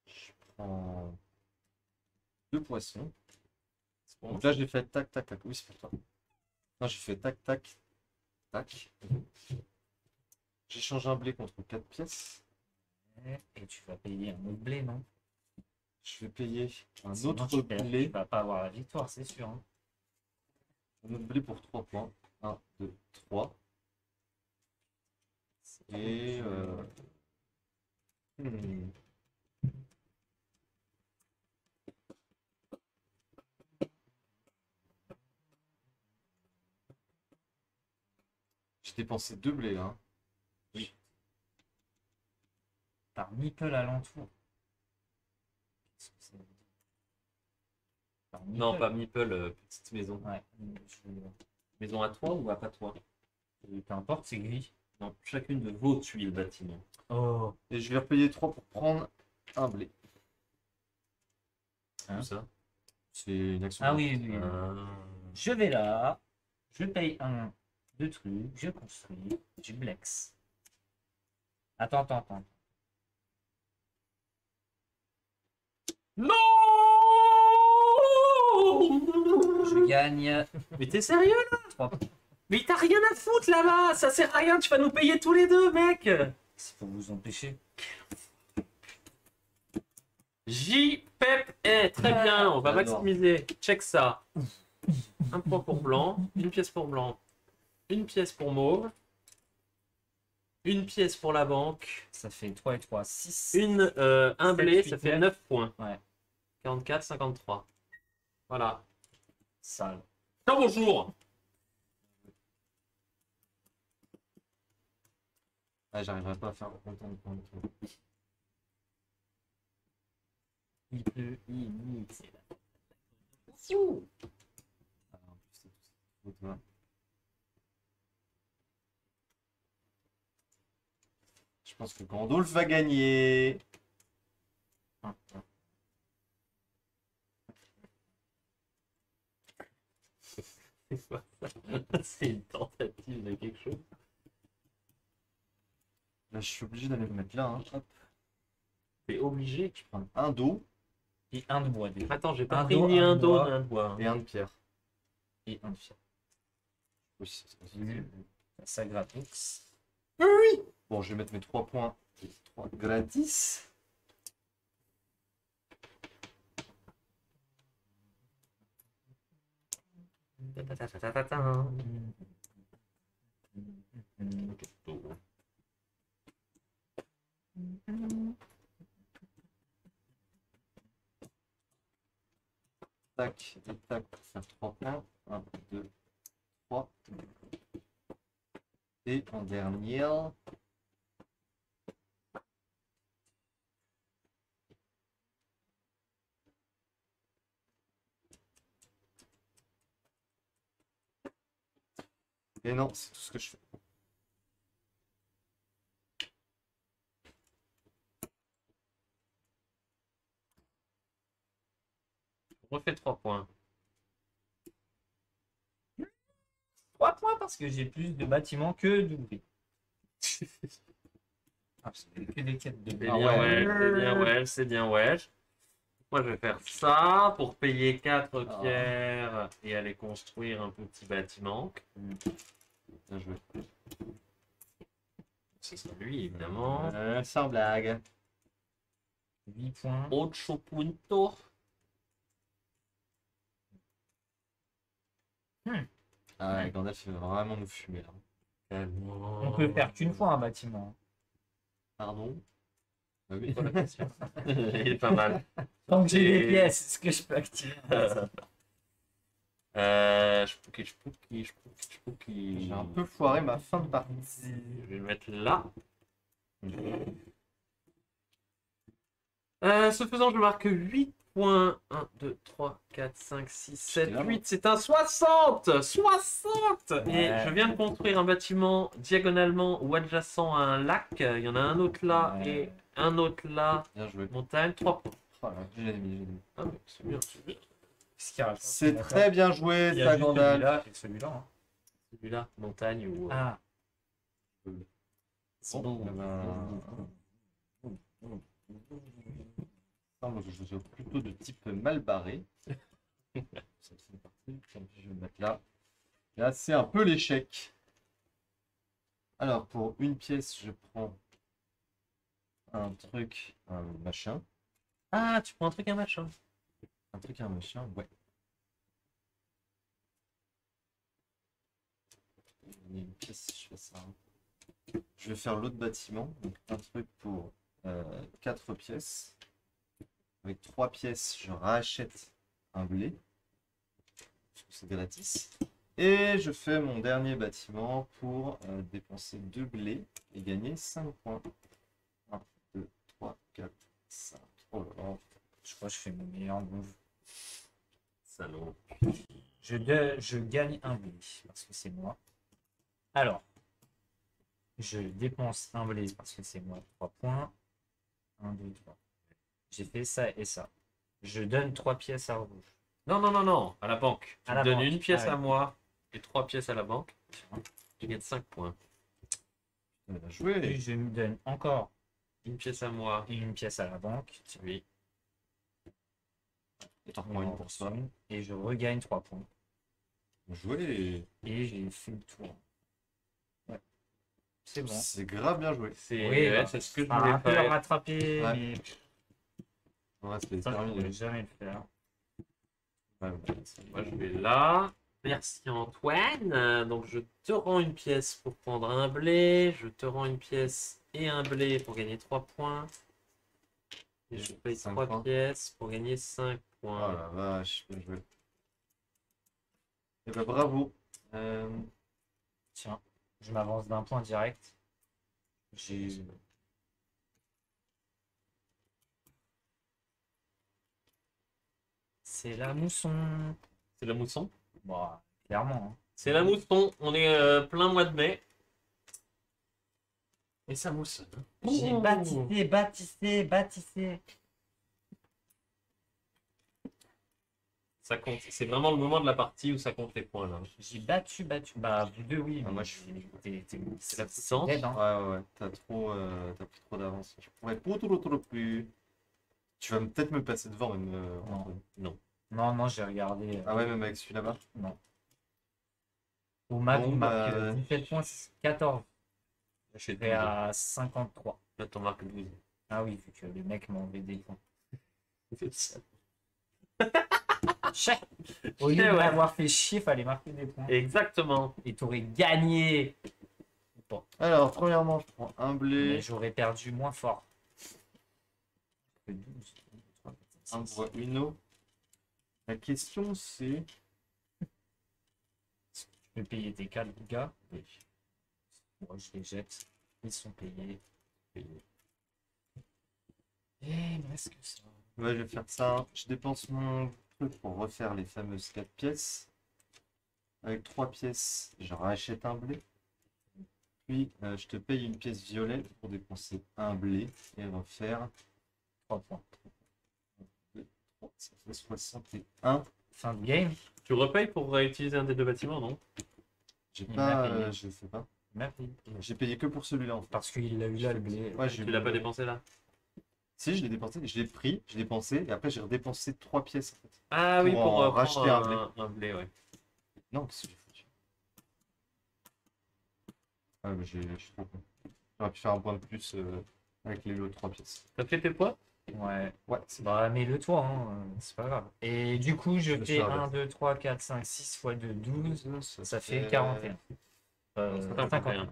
Je prends 2 poissons. Donc là, j'ai fait tac, tac, tac. Oui, c'est pour toi. Non, j'ai fait tac, tac, tac. J'échange un blé contre 4 pièces. Et tu vas payer un autre blé, non? Je vais payer un Sinon, autre tu perds. Tu blé. vas pas avoir la victoire, c'est sûr. Hein. Un autre blé pour 3 points. 1, 2, 3. Et. hmm. J'ai dépensé 2 blés là. Oui. Par Meeple alentour. Qu'est-ce que ça veut dire? Par Non, Meeple. pas Meeple, petite maison. Ouais, je veux dire. Maison à toi ou à pas toi? Peu importe, c'est gris. Non, chacune de vos tuiles bâtiment. Oh. Et je vais repayer 3 pour prendre un blé. Tout Hein? ça. C'est une action. Ah oui, oui, oui. Ah. Je vais là, je paye un, deux trucs, je construis, je blex. Attends, attends, attends. Non! Je gagne Mais t'es sérieux là? 3 points. Mais t'as rien à foutre là-bas! Ça sert à rien, tu vas nous payer tous les deux, mec! C'est pour vous empêcher. J-Pep est très bien, on va J'adore. maximiser. Check ça. Un point pour blanc, une pièce pour blanc, une pièce pour mauve, une pièce pour la banque, Ça fait 3 et 3, 6. un blé, 7, ça 8, fait 9 points. Ouais. 44, 53. Voilà. Sale. Ciao, bonjour! Ah, j'arriverai pas à faire autant de points que toi. Il pleut, il c'est là. Ah, en plus, c'est tout ça. Faut toi. Je pense que Gandalf va gagner. C'est quoi ça? C'est une tentative de quelque chose. Là, je suis obligé d'aller me mettre là. Hein. Hop. T'es obligé. Je prends un d'eau Et un de bois déjà. Attends, j'ai pas Un pris dos, ni un un dos, bois. ni un bois. et un de pierre. Et un de fier. Oui, c'est possible. Ça gratos. Bon, je vais mettre mes 3 points. 3 gratis. tac, et tac pour faire 3 points. 1, 2, 3. Et en dernière. Et non, c'est tout ce que je fais. On refait 3 points. 3 points parce que j'ai plus de bâtiments que d'ouvriers. Ah, c'est que des quêtes de C'est Ah bien, ouais. ouais, c'est bien, ouais, c'est bien, ouais. Moi, je vais faire ça pour payer 4 Ah. pierres et aller construire un petit bâtiment. Bien joué. C'est ça, lui, évidemment. Sans blague. 8 points. Ocho punto. Ah ouais, Gandalf il va vraiment nous fumer là. Calmement. On peut faire qu'une fois un bâtiment. Pardon? Ah oui. Pour la question. Il est pas mal. Tant que j'ai Et- les pièces, est-ce que je peux activer Spooky. J'ai un peu foiré ma fin de partie. Je vais le mettre là. Ce faisant, je marque 8 points. 1, 2, 3, 4, 5, 6, 7, là, 8. C'est un 60! 60! Et Ouais. je viens de construire un bâtiment diagonalement ou adjacent à un lac. Il y en a un autre là Ouais. et un autre là. Bien joué. Montagne, 3 points. Oh là, j'ai mis. Ah, mais c'est bien, c'est bien. C'est très bien joué, Il y a ça, juste Gandalf. celui-là et celui-là. Hein. Celui-là, montagne ou. Ah, Bon, eh ben, semble que je sois plutôt de type mal barré. Ça fait partie. Je vais le mettre là. Là, c'est un peu l'échec. Alors, pour une pièce, je prends un truc, un machin. Ah, tu prends un truc, un machin. Un truc, un machin, ouais. Une pièce, je fais ça. Je vais faire l'autre bâtiment. Donc, un truc pour 4 pièces. Avec 3 pièces, je rachète un blé. Parce que c'est gratis. Et je fais mon dernier bâtiment pour dépenser 2 blés et gagner 5 points. 1, 2, 3, 4, 5. Oh là là. je crois que je fais mon meilleur move. Salaud. Je gagne un blé parce que c'est moi. Alors, je dépense un blé parce que c'est moi. 3 points. 1, 2, 3. J'ai fait ça et ça. Je donne 3 pièces à rouge. Non, non, non, non, à la banque. Tu À me la donnes banque. une pièce Ah à ouais. moi et 3 pièces à la banque. Tu gagnes 5 points. Bien Et joué. je me donne encore Une pièce à moi. une pièce à la banque. Oui. Et t'en reprends une pour ça. Et je regagne 3 points. Bien joué. Et j'ai fait le tour. Ouais. C'est bon. C'est grave bien joué. C'est Oui, ouais, bah, c'est ce que je Ça a voulais un peu le faire. rattraper, Ouais. mais Ouais, c'est ça, je terminé. pourrais jamais le faire. Ouais, Moi, je vais là. Merci Antoine. Donc, je te rends une pièce pour prendre un blé. Je te rends une pièce et un blé pour gagner 3 points. Et je paye 5 3 points. pièces pour gagner 5 Oh points. la vache, bien joué. Et bah bravo. Tiens, je m'avance d'un point direct. J'ai. C'est la mousson. C'est la mousson. Bon, clairement. Hein. C'est la mousson. On est plein mois de mai. Et ça moussonne. J'ai Ouh. bâtissé. Ça compte. C'est vraiment le moment de la partie où ça compte les points là. J'ai battu. Bah, vous deux, oui. Ah, moi, mais je suis- C'est la puissance. dead, hein. Ouais. T'as pris trop d'avance. Je pourrais pas trop plus. Tu vas peut-être me passer devant même. Non. Antoine. Non, j'ai regardé. Ah ouais, même avec celui là-bas. Non. Au max, Bon, on marque bah, 17 points, 14. Je suis Et à 53. Là, t'en marques 12. Ah oui, vu que le mec m'a enlevé des points. Chef. Au lieu de Ouais. m'avoir fait chier, fallait marquer des points. Exactement. Et t'aurais gagné. Bon, Alors, premièrement, je prends un mais blé. j'aurais perdu moins fort. Que 12. Un pour une eau. La question c'est... Tu peux payer tes 4 gars. Et moi, je les jette. Ils sont payés. Et il me reste que ça. Ouais, je vais faire ça. Je dépense mon truc pour refaire les fameuses 4 pièces. Avec 3 pièces, je rachète un blé. Puis, je te paye une pièce violette pour dépenser un blé et refaire 3 points. 2, 3, ça fait 61. Fin de game. Tu repayes pour réutiliser un des deux bâtiments, non? J'ai Il pas, m'a payé. je sais pas. Merci. J'ai payé que pour celui-là en fait. Parce qu'il l'a eu là, le blé. Ouais, Tu l'as pas dépensé là? Si, je l'ai dépensé, je l'ai pris, je l'ai dépensé et après j'ai redépensé 3 pièces en fait. Ah oui, Pour pour en racheter racheter un blé, ouais. Non, qu'est-ce que j'ai foutu? Ah, mais je suis trop con. J'aurais pu faire un point de plus avec les autres 3 pièces. T'as fait tes poids? Ouais. Ouais, c'est Bah, mets-le toi, hein. C'est pas grave. Et du coup, je me fais suis 1, 2, 3, 4, 5, 6 fois 2, 12. Ça fait 41. 51. 51.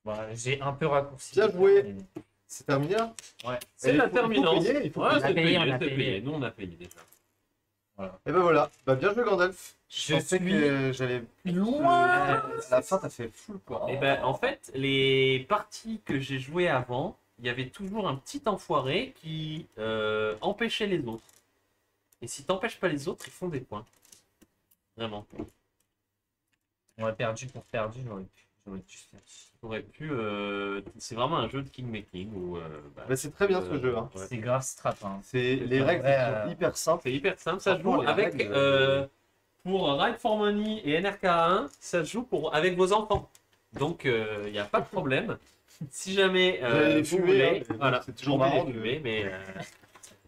Voilà, j'ai un peu raccourci. Bien joué. Mais- C'est terminé là? Ouais. C'est Et la il faut terminance. payer, il faut Ouais, payer. c'est payé, payé, on a c'est payé. payé. Nous, on a payé déjà. Et ben voilà, bah bien joué Gandalf. Je pensais suis que j'allais loin. à la fin t'as fait full quoi. Et ben, en fait, les parties que j'ai jouées avant, il y avait toujours un petit enfoiré qui empêchait les autres. Et si t'empêches pas les autres, ils font des points. Vraiment. On a perdu pour perdu, j'aurais dû faire. T'aurais pu. C'est vraiment un jeu de kingmaking où. Bah, c'est très bien ce jeu hein. ouais. C'est grave strap. Hein. C'est les en règles vrai, sont hyper simples. C'est hyper simple. Ça se Franchement, joue les avec. règles, Pour Ride for Money et NRK1, ça se joue avec vos enfants. Donc, il n'y a pas de problème. Si jamais Vous allez vous fumer, voulez, hein, mais bon, voilà, c'est toujours vous pouvez marrant les de- fumer, mais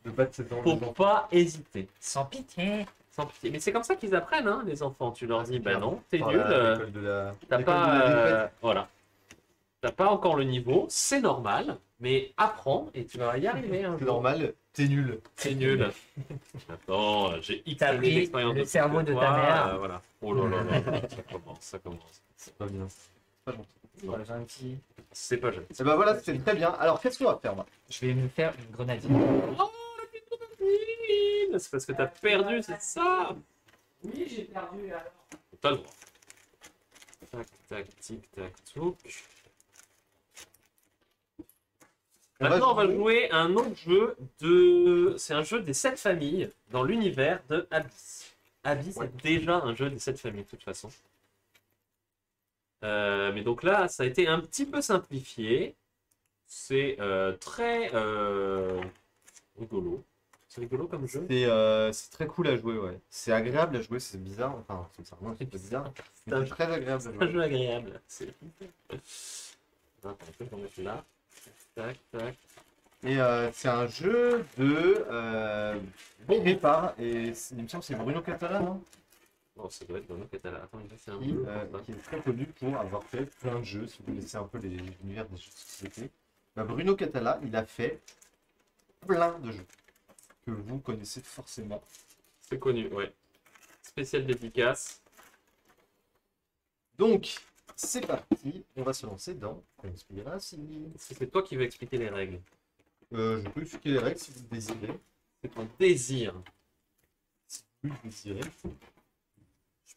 De battre cette dans faut pas hésiter. Sans pitié. Sans pitié. Mais c'est comme ça qu'ils apprennent, hein, les enfants. Tu leur dis, bah non, t'es Par nul, l'école de la... t'as l'école de pas, la défaite. voilà, t'as pas encore le niveau, c'est normal, mais apprends et tu vas y arriver un C'est jour. normal, t'es nul. C'est nul. Attends, j'ai X T'as années pris d'expérience. le de plus cerveau que de toi, ta mère. voilà. Oh là là là, ça commence, ça commence. C'est pas bien. C'est pas gentil. Non. Voilà, gentil. C'est pas jeune. Et bah voilà, c'était très bien. Alors qu'est-ce qu'on va faire moi? Je vais me faire une grenadine. Oh, la petite grenadine. C'est parce que t'as perdu, c'est ça. Oui, j'ai perdu alors. T'as le droit. Tac, tac, tic, tac, touc. Maintenant, on va jouer un autre jeu de. C'est un jeu des 7 familles dans l'univers de Abyss. Abyss Ouais. est déjà un jeu des 7 familles, de toute façon. Mais donc là, ça a été un petit peu simplifié. C'est très rigolo. C'est rigolo comme jeu. C'est très cool à jouer, ouais. C'est agréable à jouer, c'est bizarre. Enfin, sincèrement, c'est pas bizarre. C'est un C'est très agréable à C'est un jouer. jeu agréable. Attends, je vais mettre là. Tac, tac. Et c'est un jeu de créé par, et il me semble que c'est Bruno Catala, non? Bon, ça doit être Bruno Catala. Attends, il va faire un Qui, peu. qui est très connu pour avoir fait plein de jeux, si vous connaissez un peu l'univers des jeux de société. Bah, Bruno Catala, il a fait plein de jeux que vous connaissez forcément. C'est connu, ouais. Spécial dédicace. Donc, c'est parti, on va se lancer dans Conspiracy. Est-ce que c'est toi qui veux expliquer les règles? Je peux expliquer les règles si vous le désirez. C'est ton désir. Si vous le désirez.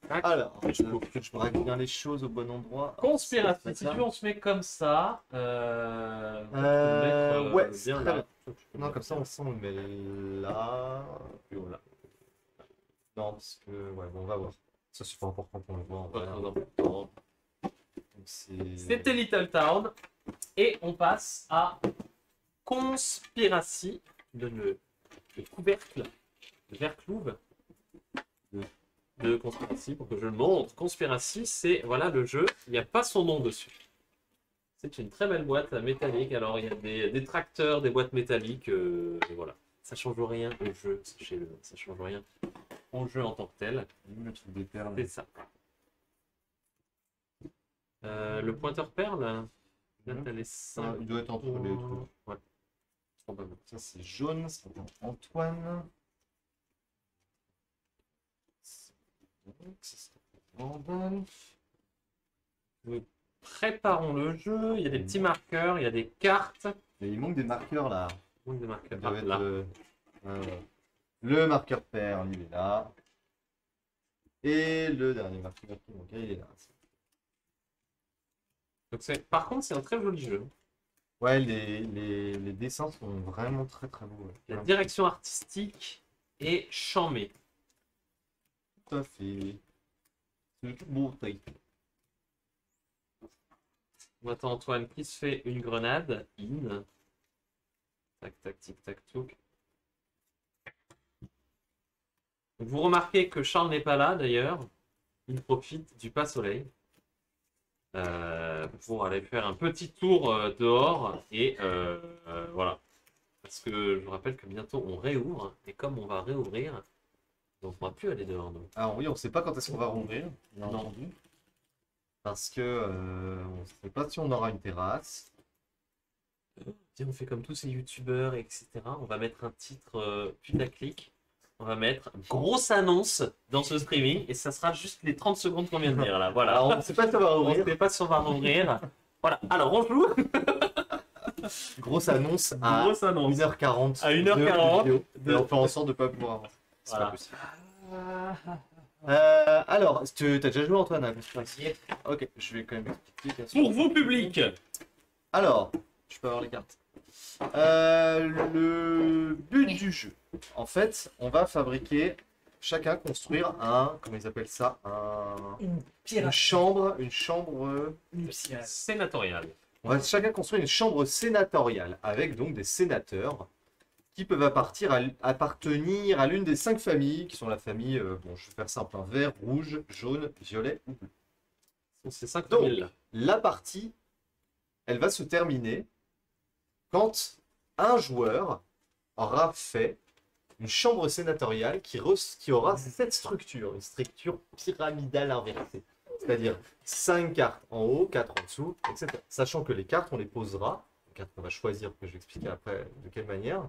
Tac. Alors, je braque bien les choses au bon endroit. Conspiracy. C'est Si ça. tu veux, on se met comme ça. Ouais, c'est bien très là. Non, comme ça, on le met là. Puis voilà. Non, parce que, ouais, bon, on va voir. Ça, c'est pas important qu'on le voit. en vrai. Pas très important. Donc, C'était Little Town. Et on passe à Conspiracy. Je donne le couvercle, le verclouve de Conspiracy pour que je le montre. Conspiracy, c'est voilà le jeu. Il n'y a pas son nom dessus. C'est une très belle boîte métallique. Alors il y a des tracteurs, des boîtes métalliques. Et voilà. Ça change rien au jeu. Sachez-le. Ça change rien au jeu en tant que tel. le truc des perles. C'est ça. Le pointeur perle. Là, t'as les 5. Il doit être entre les trucs. Ouais. Probablement. Ça, c'est jaune, ça s'appelle Antoine. Donc, ça s'appelle Randolph. Préparons le jeu. Il y a des petits marqueurs, il y a des cartes. Mais il manque des marqueurs là. Il manque des marqueurs. Ils doivent Ah, être, là. ouais. Le marqueur perle, il est là. Et le dernier marqueur qui manquait, il est là. Donc par contre, c'est un très joli jeu. Ouais, les dessins sont vraiment très très beaux. Ouais. La direction artistique est charmée. Tout à fait. C'est tout beau, taille. On attend Antoine qui se fait une grenade. In. Tac, tac, tic, tac, touc. Vous remarquez que Charles n'est pas là d'ailleurs. Il profite du pas soleil pour aller faire un petit tour dehors. Et voilà. Parce que je vous rappelle que bientôt on réouvre. Et comme on va réouvrir, on ne pourra plus aller dehors. Donc. Alors oui, on ne sait pas quand est-ce qu'on va rouvrir, bien Non. entendu. Parce que on ne sait pas si on aura une terrasse. Tiens, on fait comme tous ces youtubeurs, etc. On va mettre un titre putaclic. On va mettre grosse annonce dans ce streaming et ça sera juste les 30 secondes qu'on vient de dire là. Voilà. Alors on ne sait pas si on va On ne rouvrir. sait pas si on va rouvrir. Voilà. Alors on joue. Grosse annonce à Grosse annonce. 1h40. À 1h40 de vidéo. Et on fait en sorte de ne pas pouvoir avancer. C'est Voilà. pas possible. Alors, tu as déjà joué Antoine à Conspiration? Ok, je vais quand même expliquer. bien sûr. Pour vous, public. Alors, je peux avoir les cartes. Le but du jeu, en fait, on va fabriquer, chacun construire un, comment ils appellent ça, une chambre, Sénatorial. on va chacun construire une chambre sénatoriale avec donc des sénateurs qui peuvent appartenir à l'une des 5 familles qui sont la famille, bon, je vais faire simple, hein, vert, rouge, jaune, violet ou bleu. C'est 5 Donc, 000. la partie, elle va se terminer quand un joueur aura fait une chambre sénatoriale qui aura cette structure, une structure pyramidale inversée. C'est-à-dire 5 cartes en haut, 4 en dessous, etc. Sachant que les cartes, on les posera, les cartes qu'on va choisir, que je vais expliquer après de quelle manière,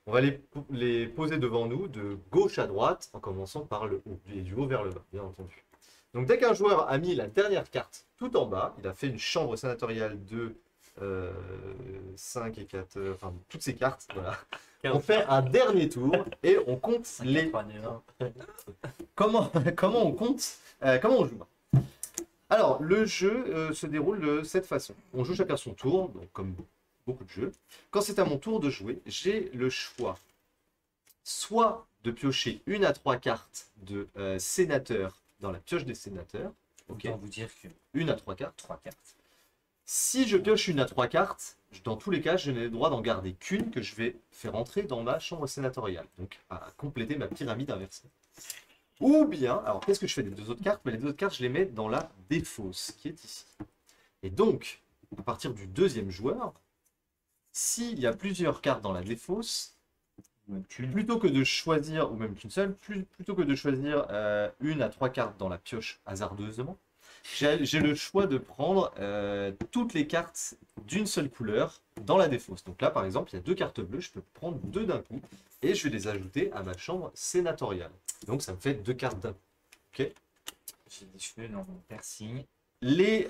on va les poser devant nous de gauche à droite, en commençant par le haut, et du haut vers le bas, bien entendu. Donc dès qu'un joueur a mis la dernière carte tout en bas, il a fait une chambre sénatoriale de 5 et 4, enfin toutes ces cartes, voilà. On fait un dernier tour et on compte les... Comment on compte, comment on joue? Alors, le jeu se déroule de cette façon. On joue chacun son tour, donc comme beaucoup de jeux. Quand c'est à mon tour de jouer, j'ai le choix soit de piocher 1 à 3 cartes de sénateurs dans la pioche des sénateurs. Ok. Autant vous dire que 1 à 3 cartes. 3 cartes. Si je pioche 1 à 3 cartes, dans tous les cas, je n'ai le droit d'en garder qu'une que je vais faire entrer dans ma chambre sénatoriale. Donc, à compléter ma pyramide inversée. Ou bien, alors qu'est-ce que je fais des 2 autres cartes? Les 2 autres cartes, je les mets dans la défausse, qui est ici. Et donc, à partir du 2e joueur, s'il y a plusieurs cartes dans la défausse, plutôt que de choisir, ou même qu'une seule, plutôt que de choisir 1 à 3 cartes dans la pioche hasardeusement, j'ai le choix de prendre toutes les cartes d'une seule couleur dans la défausse. Donc là, par exemple, il y a 2 cartes bleues, je peux prendre 2 d'un coup et je vais les ajouter à ma chambre sénatoriale. Donc ça me fait 2 cartes d'un coup. Ok. J'ai des cheveux, non, piercing. Les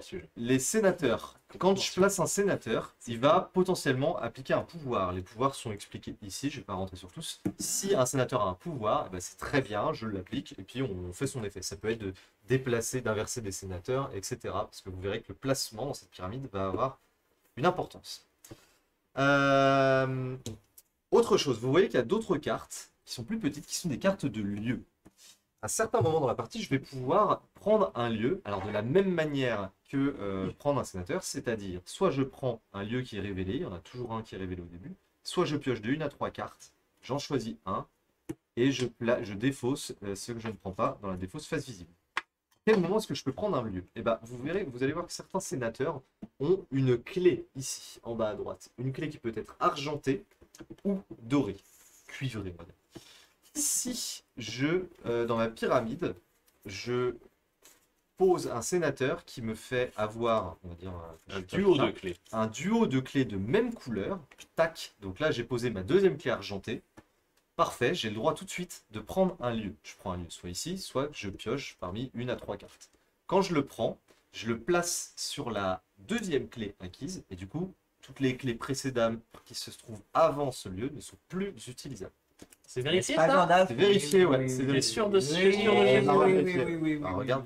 sujet. sénateurs, quand je place un sénateur, il va potentiellement appliquer un pouvoir. Les pouvoirs sont expliqués ici, je ne vais pas rentrer sur tous. Si un sénateur a un pouvoir, eh ben c'est très bien, je l'applique et puis on fait son effet. Ça peut être de déplacer, d'inverser des sénateurs, etc. Parce que vous verrez que le placement dans cette pyramide va avoir une importance. Autre chose, vous voyez qu'il y a d'autres cartes qui sont plus petites, qui sont des cartes de lieu. À certains moments dans la partie, je vais pouvoir prendre un lieu, alors de la même manière que prendre un sénateur, c'est-à-dire soit je prends un lieu qui est révélé, il y en a toujours un qui est révélé au début, soit je pioche de 1 à 3 cartes, j'en choisis un, et je défausse ce que je ne prends pas dans la défausse face visible. À quel moment est-ce que je peux prendre un lieu? Eh ben, vous allez voir que certains sénateurs ont une clé ici, en bas à droite. Une clé qui peut être argentée ou dorée, cuivrée, on va dire. Si dans ma pyramide, je pose un sénateur qui me fait avoir, on va dire, Un duo de clés. un duo de clés de même couleur, tac, donc là j'ai posé ma 2e clé argentée, parfait, j'ai le droit tout de suite de prendre un lieu. Je prends un lieu soit ici, soit je pioche parmi 1 à 3 cartes. Quand je le prends, je le place sur la 2e clé acquise, et du coup, toutes les clés précédentes qui se trouvent avant ce lieu ne sont plus utilisables. C'est vérifié Pas ça? Gandalf. C'est vérifié, ouais, c'est T'es vérifié. sûr de ce que Oui, sûr de oui, ce oui, Ah ouais, oui, vérifié. oui, oui, oui, Ah, oui. regarde.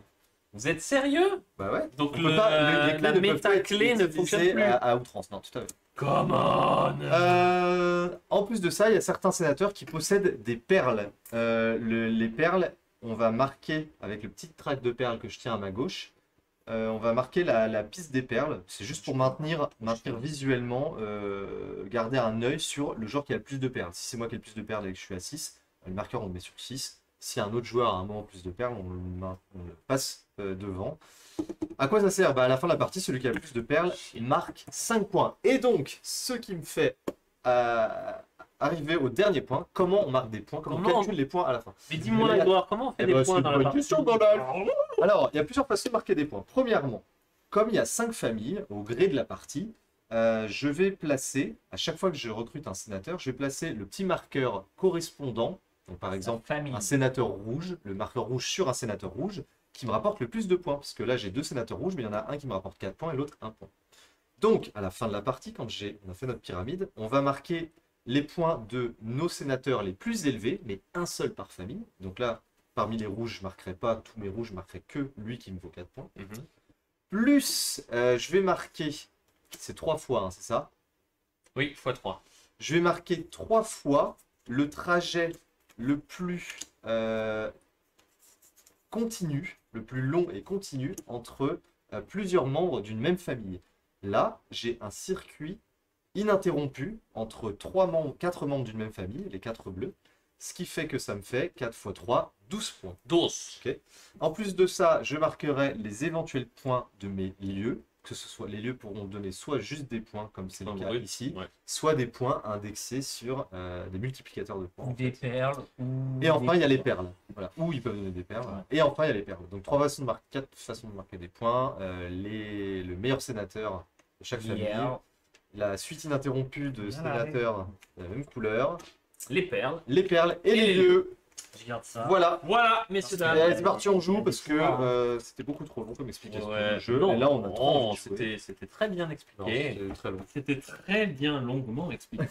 Vous êtes sérieux? Bah ouais. Donc On peut pas, les clés la ne peuvent pas être méta-clé ne fonctionne utilisées plus. à outrance, non, tout à fait. Come on! En plus de ça, il y a certains sénateurs qui possèdent des perles. Les perles, on va marquer avec le petit trac de perles que je tiens à ma gauche. On va marquer la piste des perles. C'est juste pour maintenir visuellement, garder un œil sur le joueur qui a le plus de perles. Si c'est moi qui ai le plus de perles et que je suis à 6, le marqueur on le met sur 6. Si un autre joueur a un moment plus de perles, on le passe devant. À quoi ça sert? Bah, à la fin de la partie, celui qui a le plus de perles marque 5 points. Et donc, ce qui me fait arriver au dernier point, comment on marque des points, comment on Comment calcule les points à la fin. Mais dis-moi, Edouard, comment on fait Eh des ben, points c'est dans une la bonne partie? question, Gandalf. Alors, il y a plusieurs façons de marquer des points. Premièrement, comme il y a 5 familles au gré de la partie, je vais placer, à chaque fois que je recrute un sénateur, je vais placer le petit marqueur correspondant. Donc, par exemple, Famille. un sénateur rouge, le marqueur rouge sur un sénateur rouge, qui me rapporte le plus de points. Parce que là, j'ai 2 sénateurs rouges, mais il y en a un qui me rapporte 4 points et l'autre 1 point. Donc, à la fin de la partie, quand on a fait notre pyramide, on va marquer les points de nos sénateurs les plus élevés, mais un seul par famille. Donc là, parmi les rouges, je ne marquerai pas tous mes rouges, je marquerai que lui qui me vaut 4 points. Mhm. Plus, je vais marquer, c'est 3 fois, hein, c'est ça? Oui, x3. Je vais marquer 3 fois le trajet le plus continu, le plus long et continu entre plusieurs membres d'une même famille. Là, j'ai un circuit ininterrompu entre 4 membres d'une même famille, les 4 bleus, ce qui fait que ça me fait 4 x 3, 12 points. 12. En plus de ça, je marquerai les éventuels points de mes lieux, que ce soit les lieux pourront donner soit juste des points, comme c'est le Points cas bruts, ici, ouais. soit des points indexés sur des multiplicateurs de points. Ou en des fait. perles. Et enfin, il y a les perles. Voilà. Ou ils peuvent donner des perles. Ouais. Et enfin, il y a les perles. Donc, 4 façons de marquer des points. Le meilleur sénateur de chaque famille. Hier. La suite ininterrompue de Voilà. sénateurs de la même couleur. Les perles. Les perles et les les lieux. Je garde ça. Voilà. Voilà, messieurs, Et dames. allez, c'est parti, on joue parce que c'était beaucoup trop long comme explication du jeu. non, et là, on a trop non, envie de jouer. c'était très bien Non, expliqué. c'était très long. C'était très bien longuement expliqué.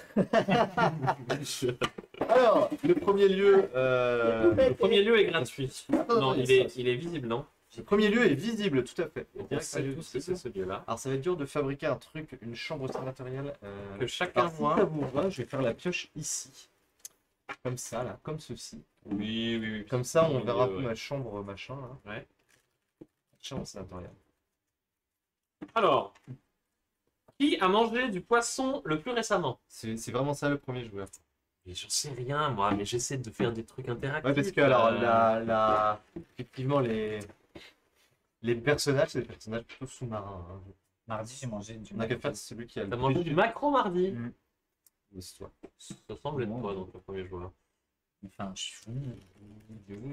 Alors, le premier lieu. Le premier lieu est gratuit. Attends, Non, attends, il est visible, non? Le premier lieu est visible, tout à fait. On sait tous que c'est ce lieu-là. Alors ça va être dur de fabriquer un truc, une chambre sénatoriale. Que chacun Alors, si voit. ça vous va, je vais faire la pioche ici. Comme ça, là, comme ceci. Oui, oui, oui. Comme ça, on Oui, verra un ouais. peu ma chambre, machin, là. Ouais. Chambre sénatoriale. Alors, qui a mangé du poisson le plus récemment? C'est vraiment ça le premier joueur. Mais j'en sais rien, moi, mais j'essaie de faire des trucs interactifs. Ouais, parce que alors, effectivement, les personnages, c'est des personnages plutôt sous-marins. Hein. Mardi, j'ai mangé du. On a qu'à faire celui qui a le T'as mangé plus du de- macro mardi. Mm. Mais c'est toi. Ça semble être toi, donc le premier joueur. Enfin, je suis fou.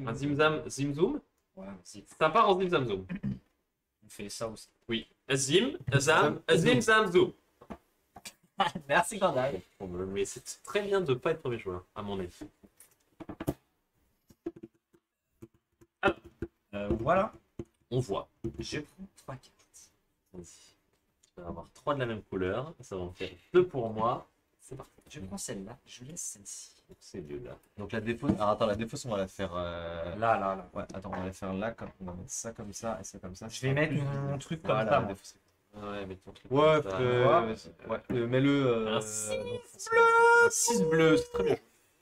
Un zimzam, zimzoom. Ouais, vas-y. Ça part en zimzam zoom. On fait ça aussi. Oui. Zim, zam, zimzam zoom. Merci, Gandalf. Mais c'est très bien de ne pas être premier joueur, à mon avis. Voilà. On voit. Je prends 3 cartes. Vas-y. Tu vas avoir 3 de la même couleur. Ça va en faire 2 pour moi. C'est parti. Je prends celle-là. Je laisse celle-ci. C'est lieu là. Donc la défausse. Alors attends, la défausse, on va la faire. Là. Ouais, attends, on va la faire là. On va mettre ça comme ça et ça comme ça. Je vais mettre mon truc comme Voilà, ça. la moi. défausse. Ouais, mais ton truc. Ouais, comme ça. mets-le. Un 6 Un 6 bleu, c'est très bien.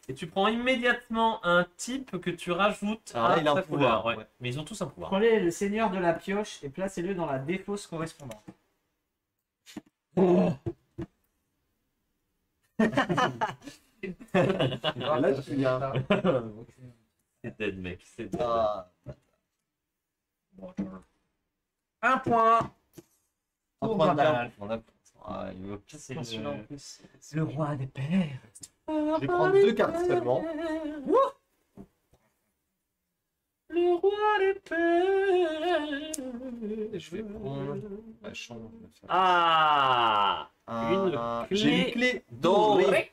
Et tu prends immédiatement un type que tu rajoutes Ah, à il a un sa pouvoir, couleur. Ouais. ouais. Mais ils ont tous un pouvoir. Prenez le seigneur de la pioche et placez-le dans la défausse correspondante. Là, je suis bien. C'est dead, mec. C'est dead. Ah, Un point. un Pour point de Gandalf. on a... Ah, il veut plus C'est prendre celui-là en le- plus. Le roi des pères. Je vais prendre 2 cartes seulement. Le roi des pères. Et je vais prendre la chambre. Ah, une clé J'ai une clé dorée.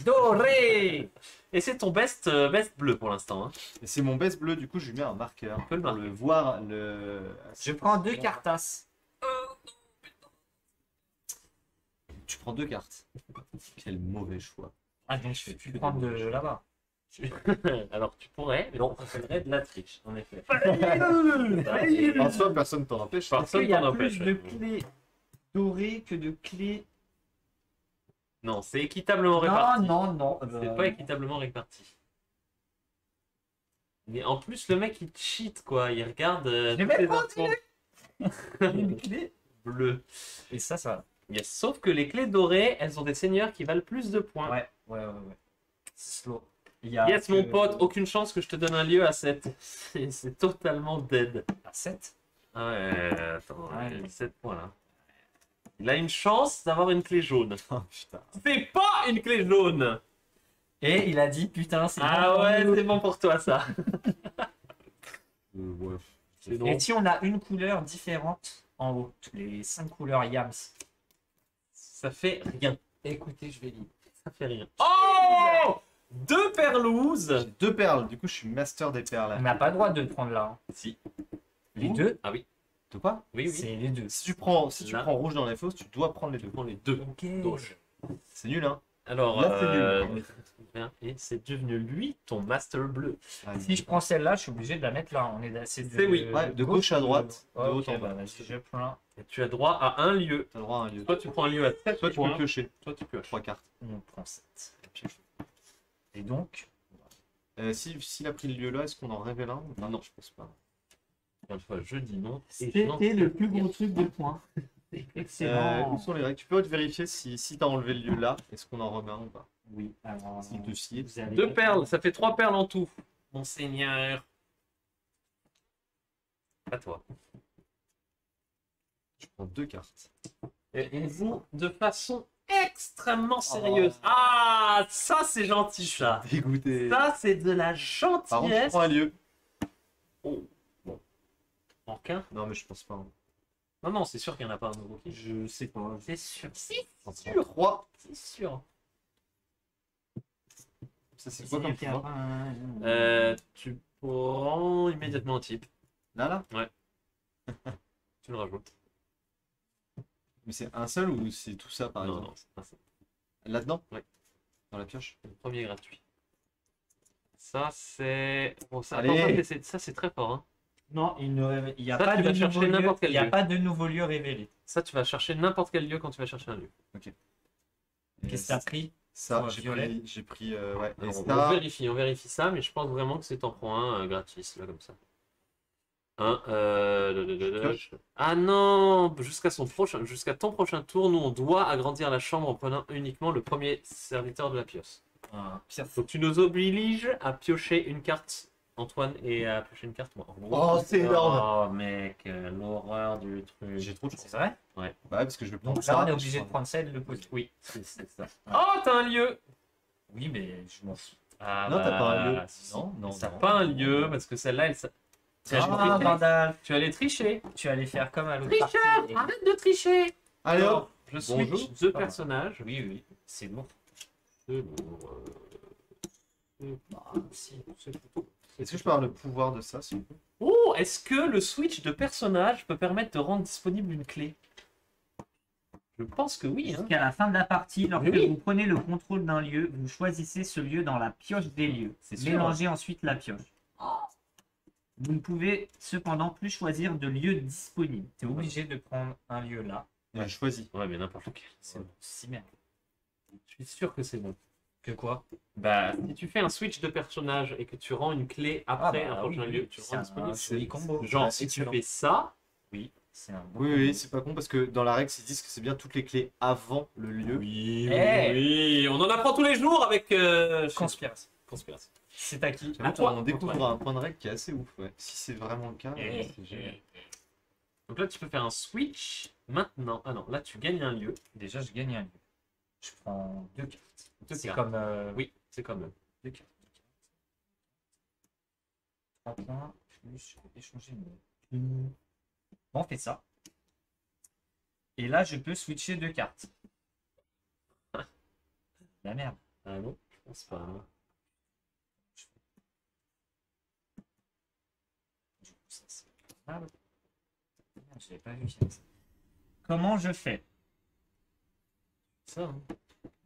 Doré. Et c'est ton best bleu pour l'instant. Hein. Et c'est mon best bleu, du coup je lui mets un marqueur peut le pour marquer. le voir. Je prends 2 cartas. Tu prends 2 cartes. Quel mauvais choix. Ah, donc je vais plus prendre de là-bas. Alors tu pourrais, mais ça s'appellerait de la triche, en effet. En soi, personne t'en empêche. Par- Est-ce qu'il y a Personne t'en plus empêche, de ouais. clés dorées que de clés... Non, c'est équitablement réparti. Non. C'est pas équitablement réparti. Mais en plus, le mec il cheat quoi. Il regarde vais toutes même les pas infos Une clé. bleues. Et ça va. Yes. Sauf que les clés dorées, elles ont des seigneurs qui valent plus de points. Ouais. Slow. Il y a Yes, mon que- pote, aucune chance que je te donne un lieu à 7. C'est totalement dead. À 7. Ah ouais, attends, Ouais. il a 7 points là. Il a une chance d'avoir une clé jaune. Oh, putain. C'est pas une clé jaune! Et il a dit putain, c'est Ah bon. ouais, c'est bon pour toi ça. Ouais. C'est Et drôle. si on a une couleur différente en haut, les 5 couleurs Yams. Ça fait rien. Écoutez, je vais lire. Ça fait rien. Oh! Deux perlouses! J'ai 2 perles, du coup je suis master des perles. On n'a pas le droit de le prendre là. hein. Si. Les Ouh. deux, Ah oui, De quoi? oui, oui. c'est les deux. Si tu Là. prends rouge dans les fausses, tu dois prendre les deux. Je prends les deux. Ok. Gauche. C'est nul, hein? Alors, Là, c'est nul. et c'est devenu lui ton master bleu. Ah, Si je prends celle-là, je suis obligé de la mettre là. On est assez C'est oui. Ouais, de gauche à droite, de haut Ok, en bas. bah, vas-y, je prends Et tu as droit à un lieu. T'as droit à un lieu. Soit tu prends un lieu à 7 Soit tu points, peux piocher. soit tu pioches. 3 cartes. on prend 7. Et donc, S'il a pris le lieu là, est-ce qu'on en révèle un ou pas? Non, je pense pas. Encore une fois, je dis non. et je c'était n'en le sais plus rien. gros truc de points. Excellent. Où sont les règles? Tu peux vérifier si t'as enlevé le lieu là, est-ce qu'on en remet un ou pas? Oui, alors. S'il te sied. vous avez- Deux perles, ça fait 3 perles en tout. Monseigneur. À toi. Je prends 2 cartes. Et on joue de façon extrêmement sérieuse. Ah, ça c'est gentil ça. Dégoûté. Ça c'est de la Par contre, je gentillesse. prends un lieu. Oh. Bon. Manque un. Non, mais je pense pas. Non, non, c'est sûr qu'il n'y en a pas un nouveau qui. Je sais pas. C'est sûr. C'est J'en prends sûr. 3. C'est sûr. Ça, c'est quoi comme pouvoir? Tu prends immédiatement un type. Là Tu le rajoutes. Mais c'est un seul ou c'est tout ça par Non, exemple? non, c'est pas ça. Là-dedans? Ouais. Dans la pioche? Le premier est gratuit. Ça c'est. Bon, ça, Allez. attends, ça, c'est très fort. Hein. Non, il n'y a Ça, pas tu de vas chercher nouveau lieu. n'importe quel Il n'y a lieu. pas de nouveau lieu révélé. Ça, tu vas chercher n'importe quel lieu quand tu vas chercher un lieu. Qu'est-ce que t'as pris? Ça, Oh, violet. j'ai pris ouais. Et Alors, ça, on vérifie ça, mais je pense vraiment que c'est t'en prends un gratis, là, comme ça. Pioche. Ah non, jusqu'à ton prochain tour, nous on doit agrandir la chambre en prenant uniquement le premier serviteur de la pioche. Pire. Donc tu nous obliges à piocher une carte, Antoine, et à piocher une carte, moi. Oh, c'est énorme. Oh mec, l'horreur du truc. j'ai trop de C'est chance. vrai? Bah ouais, parce que je vais prendre Donc ça. là, on est obligé de prendre celle, le poste. Oui, c'est ça. Oh, t'as un lieu. Oui, mais je m'en fous. Ah, Non, t'as pas un lieu. si. Non, non, T'as non. pas un lieu, parce que celle-là, elle... Ah, Vandal, Tu allais tricher. tu allais faire comme à l'autre partie. Tricheur, arrête de tricher. Allez hop. Je Bonjour. switch deux personnages. Oui, oui, c'est lourd. Si, c'est plutôt- Est-ce que je peux avoir le pouvoir de ça, s'il vous plaît? Oh, est-ce que le switch de personnage peut permettre de rendre disponible une clé? Je pense que oui. Hein. Jusqu'à la fin de la partie, lorsque Oui. vous prenez le contrôle d'un lieu, vous choisissez ce lieu dans la pioche des lieux. C'est sûr. Mélangez ensuite la pioche. Vous ne pouvez cependant plus choisir de lieu disponible. Tu es obligé de prendre un lieu là. Ouais, choisis. Ouais, mais n'importe lequel. C'est si merde. Je suis sûr que c'est bon. Que quoi? Bah, si tu fais un switch de personnage et que tu rends une clé après un prochain lieu, tu c'est rends un disponible. joli combo. Genre, Ouais, si tu excellent. fais ça, C'est un bon Oui, combo. oui, c'est pas con parce que dans la règle, ils disent que c'est bien toutes les clés avant le lieu. oui, Eh. oui, on en apprend tous les jours avec Conspiration. Conspiration. C'est à qui? J'avoue À toi, qu'on découvre Antoine. un point de règle qui est assez ouf. Ouais. Si c'est vraiment le cas, Eh. c'est génial. Donc là, tu peux faire un switch maintenant. Ah non, là, tu gagnes un lieu. Déjà, je gagne un lieu. Je prends deux cartes. Deux C'est cartes. comme. Oui, c'est comme. Deux cartes. 3 points, plus je peux échanger une. Bon, on fait ça. Et là, je peux switcher deux cartes. La merde. Ah non, je pense pas. Hein. Du coup, ça, c'est pas mal. Merde, je l'avais pas vu. Ça. Comment je fais? Ça, hein.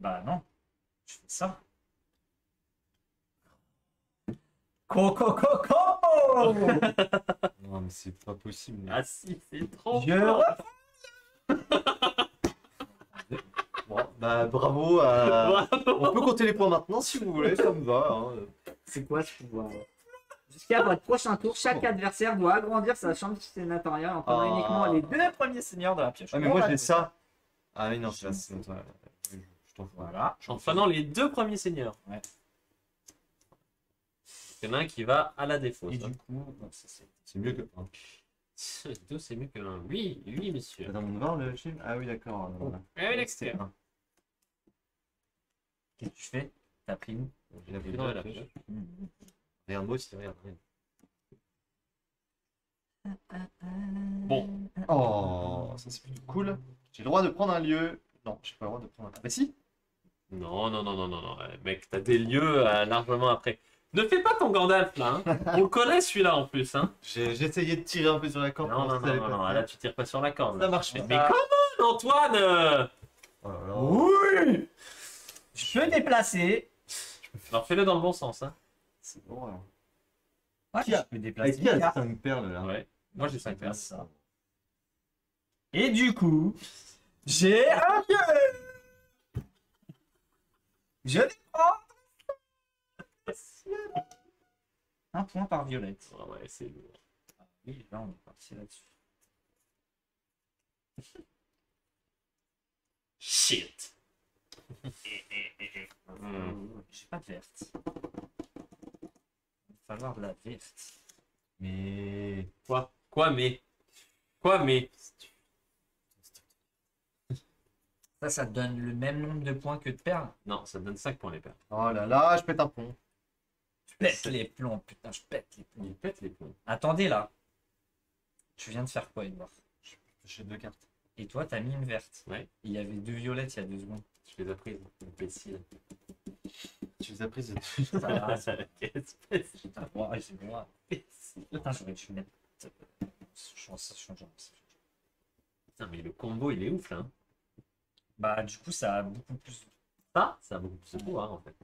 Bah non. Je fais ça. Coco Coco. Non, mais c'est pas possible. Ah si, c'est trop Je fort. Bon, bah bravo. On peut compter les points maintenant si vous voulez, ça me va. Hein. C'est quoi ce pouvoir? Jusqu'à votre prochain tour, chaque adversaire doit agrandir sa chambre sénatoriale en prenant uniquement les 2 premiers seigneurs de la pioche. Ah, mais moi j'ai ça. Ah oui, non, c'est là, c'est bon. Je t'en fous. Voilà. En prenant les 2 premiers seigneurs. Ouais. Il y en a un qui va à la défausse. Et hein. du coup, bon, ça, c'est... C'est mieux que. Hein. 2 c'est mieux que 1. Oui, oui, monsieur. T'as dans mon devoir le film? Ah oui, d'accord. Voilà. Ah oui, l'extérieur. C'était un. Qu'est-ce que tu fais? T'as pris où? Il a pris dans dans la la pioche. pioche. Regarde moi aussi, regarde. Bon. Oh, ça c'est plutôt cool. J'ai le droit de prendre un lieu. Non, j'ai pas le droit de prendre un. Ah, bah si. Non, non, non, non, non, non. Mec, t'as des lieux largement après. Ne fais pas ton Gandalf là. Hein. On le connaît celui-là en plus. Hein. J'ai essayé de tirer un peu sur la corde. Non, non, non, non, non, là tu tires pas sur la corde. Ça marche Mais, pas. mais comment, Antoine Oh là là. Oui. Je peux déplacer. Alors fais-le dans le bon sens. Hein. C'est bon alors. Ouais, Qui a- je peux déplacer. Avec qui a une carte. 5 perles là? Ouais. Moi j'ai 5 Comme perles. ça. Et du coup, j'ai un lieu. Je vais prendre un point par violette. Ah ouais, c'est lourd. Oui, là on est parti là-dessus. Shit. J'ai pas de verte. Il va falloir de la verte. Mais. Quoi? Quoi mais? Quoi mais? Ça te donne le même nombre de points que de perles. Non, ça te donne 5 points les perles. Oh là là, je pète un pont. Je pète les plombs, putain, je pète les plombs. Il pète les plombs. Attendez là. Tu viens de faire quoi, Edouard? J'ai 2 cartes. Et toi, t'as mis une verte. Ouais. Il y avait 2 violettes il y a 2 secondes. Je les ai prises. Imbécile. Tu les as prises. Ça va, ça va. Qu'est-ce Putain, ouais, c'est moi. Putain, j'aurais dû mettre. Changeant. Putain, mais le combo il est ouf là. Hein. Bah, du coup, ça a beaucoup plus. Ça a beaucoup plus de pouvoir en fait.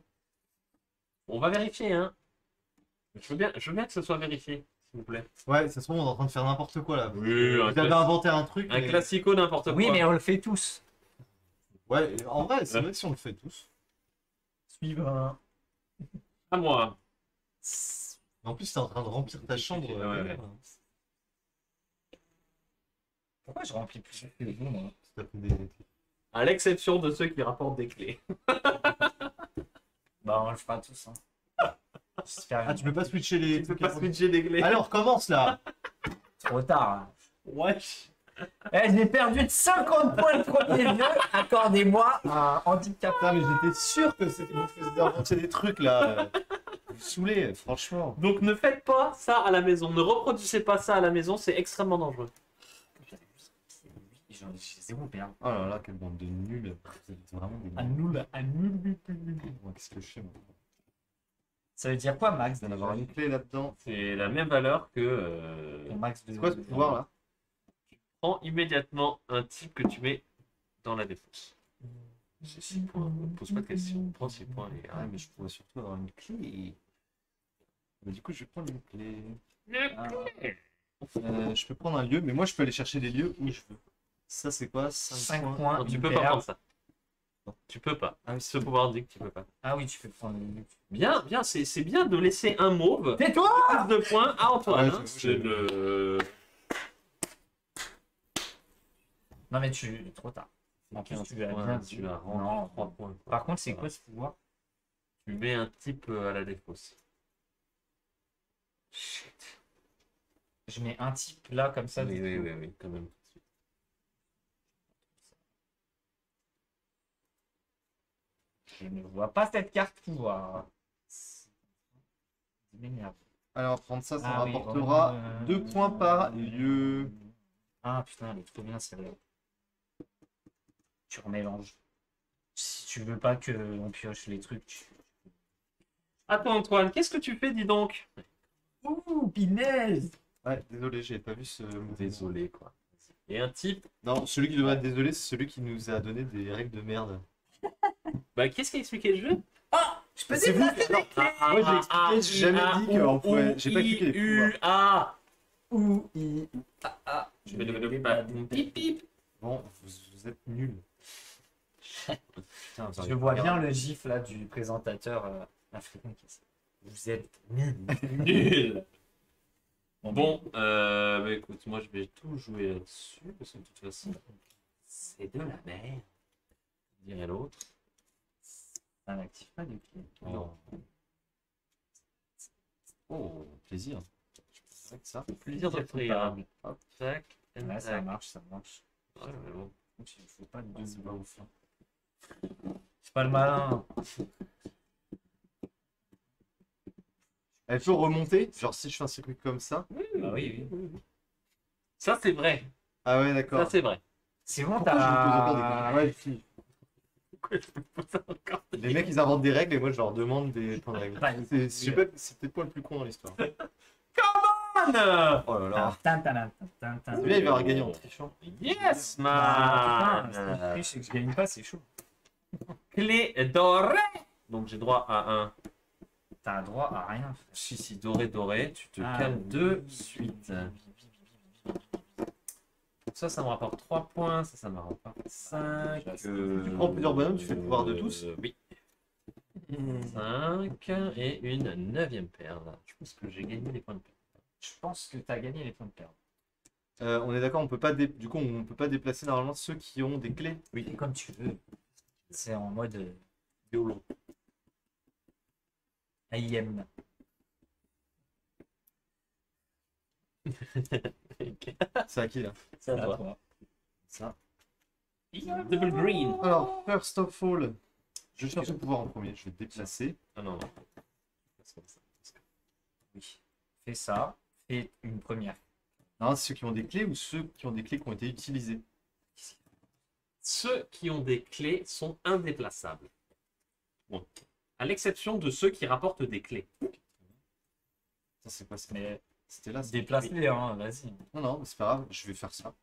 On va vérifier, hein. Je veux bien que ce soit vérifié, s'il vous plaît. Ouais, ça se trouve, on est en train de faire n'importe quoi là. Oui, Vous un avez classi- inventé un truc. Un mais- classico n'importe quoi. Oui, mais on le fait tous. Ouais, en vrai, c'est vrai que si on le fait tous. Suivant. À moi. En plus, t'es en train de remplir ta chambre. Ouais. Pourquoi je remplis plus que vous, moi? Ça fait des- À l'exception de ceux qui rapportent des clés. Bah, on le fera tous. Hein. Ah, tu peux pas switcher les Tu peux trucs. pas switcher des clés. Allez, on recommence là. Trop tard. Hein. Wesh. Eh, j'ai perdu de 50 points le premier jeu. Accordez-moi un handicap. Putain, mais j'étais sûr que c'était vous faisiez inventer des trucs là. Vous me saoulez, franchement. Donc ne faites pas ça à la maison. Ne reproduisez pas ça à la maison, c'est extrêmement dangereux. J'ai zéro perle. Oh là là, quelle bande de nuls. Vous êtes vraiment des Un nuls. nul. Moi, qu'est-ce que je fais moi? Ça veut dire quoi, Max? Il doit y en avoir une clé là-dedans. C'est la même valeur que. Ton max de. C'est quoi ce pouvoir là? Prends immédiatement un type que tu mets dans la défense. J'ai 6 points. Pose pas de questions. Prends 6 points et Ah, mais je pourrais surtout avoir une clé. Mais du coup, je vais prendre une clé. Ah. Je peux prendre un lieu, mais moi, je peux aller chercher des lieux où je veux. Ça, c'est quoi? 5 5 points. points. Non, tu une peux pas perle. prendre ça. Tu peux pas. Ah oui, Ce pouvoir dit que tu peux pas. Ah oui, tu peux prendre une. Bien, bien, c'est bien de laisser un mauve. Tais-toi! Plus de points à Antoine. Ouais, hein. j'avoue, C'est le. Non, mais tu. Trop tard. En plus, 15 tu l'as points, bien tu dit. la rends Non. 3 points. quoi. Par contre, c'est quoi ce pouvoir? Tu mets un type à la défausse. Shit. Je mets un type là, comme ça. Oui, du oui, coup. oui, oui, quand même. Je ne vois pas cette carte pouvoir. C'est m'énerve. Alors, prendre ça, ça Ah oui, rapportera 2 points par lieu. Ah putain, elle est trop bien celle-là. Tu remélanges. Si tu veux pas que on pioche les trucs, tu. Attends, Antoine, qu'est-ce que tu fais, dis donc? Ouh, pinaise! Ouais, désolé, j'ai pas vu ce mouvement. Désolé, quoi. Et un type, Non, celui qui devrait être désolé, c'est celui qui nous a donné des règles de merde. bah, qu'est-ce qui a expliqué le jeu? Ah! Je Je peux C'est vous déplacer qui- les clés. Moi, j'ai expliqué, j'ai jamais dit qu'on pouvait. J'ai pas cliqué les pouvoirs. A. Ou, I, A, A. Je vais le pip pip. Bon, vous êtes nuls. Putain, vous Je arrivez vois pas à bien regarder. le gif là du présentateur africain qui est. Vous êtes nuls. Nul. Bon, bah écoute, moi je vais tout jouer là-dessus, parce que de toute façon, c'est de la merde, dirait l'autre. Ça n'active pas de clé. Oh. Oh, plaisir. C'est vrai que ça. Plaisir de d'offrir. Hop, tac, Ouais, ça tac. marche, ça marche. Ouais, mais bon. Il faut pas de deux C'est pas blancs. ouf. C'est pas le malin. Elle peut remonter. Genre, si je fais un circuit comme ça. Bah oui, oui. Ça c'est vrai, Ah ouais, ça d'accord. c'est vrai. C'est bon, Pourquoi je vous pose encore des t'as. questions? Ouais, si. Pourquoi je me pose encore des Les mecs, ils inventent des règles et moi, je leur demande des points de règles. Bah, C'est je sais pas, c'est peut-être pas le plus con dans l'histoire. Oh là là. C'est bien, il va gagner en trichant. Yes, Ah, man. c'est que je gagne pas, c'est chaud. Clé dorée. Donc j'ai droit à un. T'as droit à rien. Si, doré, doré. Tu te Ah, calmes oui. de suite. Ça me rapporte 3 points. Ça me rapporte 5. Tu prends plusieurs bonhommes, tu fais le pouvoir de tous. Oui. 5 et une 9e perle. Je pense que j'ai gagné les points de perle. Je pense que t'as gagné les points de perte. On est d'accord, on peut pas du coup, on peut pas déplacer normalement ceux qui ont des clés. Oui, comme tu veux. C'est en mode YOLO. AIM. C'est à qui là? C'est à toi. Ça. Double green. Alors, first of all, je cherche le pouvoir en premier. Je vais te déplacer. Ah non, non. C'est comme ça. Oui. Fais ça. Fais une première. Non, c'est ceux qui ont des clés ou ceux qui ont des clés qui ont été utilisées. Ceux qui ont des clés sont indéplaçables. Bon. À l'exception de ceux qui rapportent des clés. Ça, c'est quoi ça? Mais C'était là. ça. déplace-les, hein, vas-y. Non, non, mais c'est pas grave, je vais faire ça.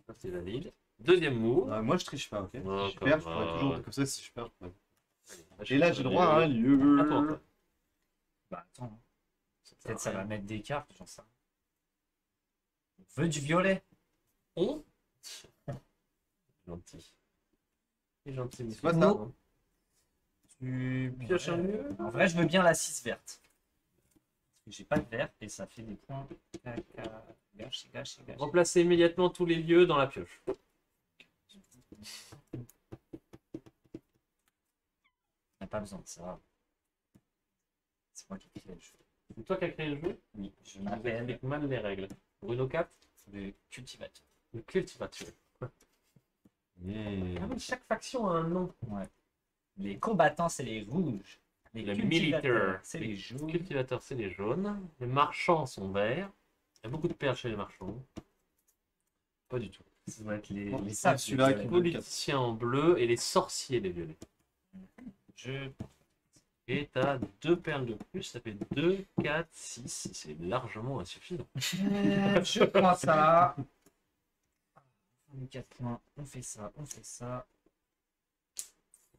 Ça, c'est valide. Deuxième move. Moi, je triche pas, ok? Oh, Si je perds, je comme pourrais ça. toujours. Comme ça, si je perds, je pourrais. Allez, Et là, j'ai droit à un lieu. Attends. Bah attends. Peut-être ça va mettre des cartes, j'en sais rien. On veut du violet. On. Gentil. C'est gentil, C'est quoi ça? Tu pioches un lieu. En vrai, je veux bien la 6 verte. Parce que j'ai pas de vert et ça fait des points. Gâche. Remplacez immédiatement tous les lieux dans la pioche. On n'a pas besoin de ça. C'est moi qui ai créé le jeu. C'est toi qui as créé le jeu? Oui, je Tu m'appelle expliques mal les règles. Bruno 4, le cultivateur. le cultivateur. Yeah. Ah oui, chaque faction a un nom. Les combattants, c'est les rouges. Les Le cultivateurs, militaire, c'est les les jaunes. cultivateurs, c'est les jaunes. Les marchands sont verts. Il y a beaucoup de perles chez les marchands. Pas du tout. Ça doit être les Bon, sables. celui-là les qui- Les violets. politiciens en bleu et les sorciers les violets. Et t'as 2 perles de plus, ça fait 2, 4, 6. C'est largement insuffisant. Je prends ça. 4 points. On fait ça, on fait ça.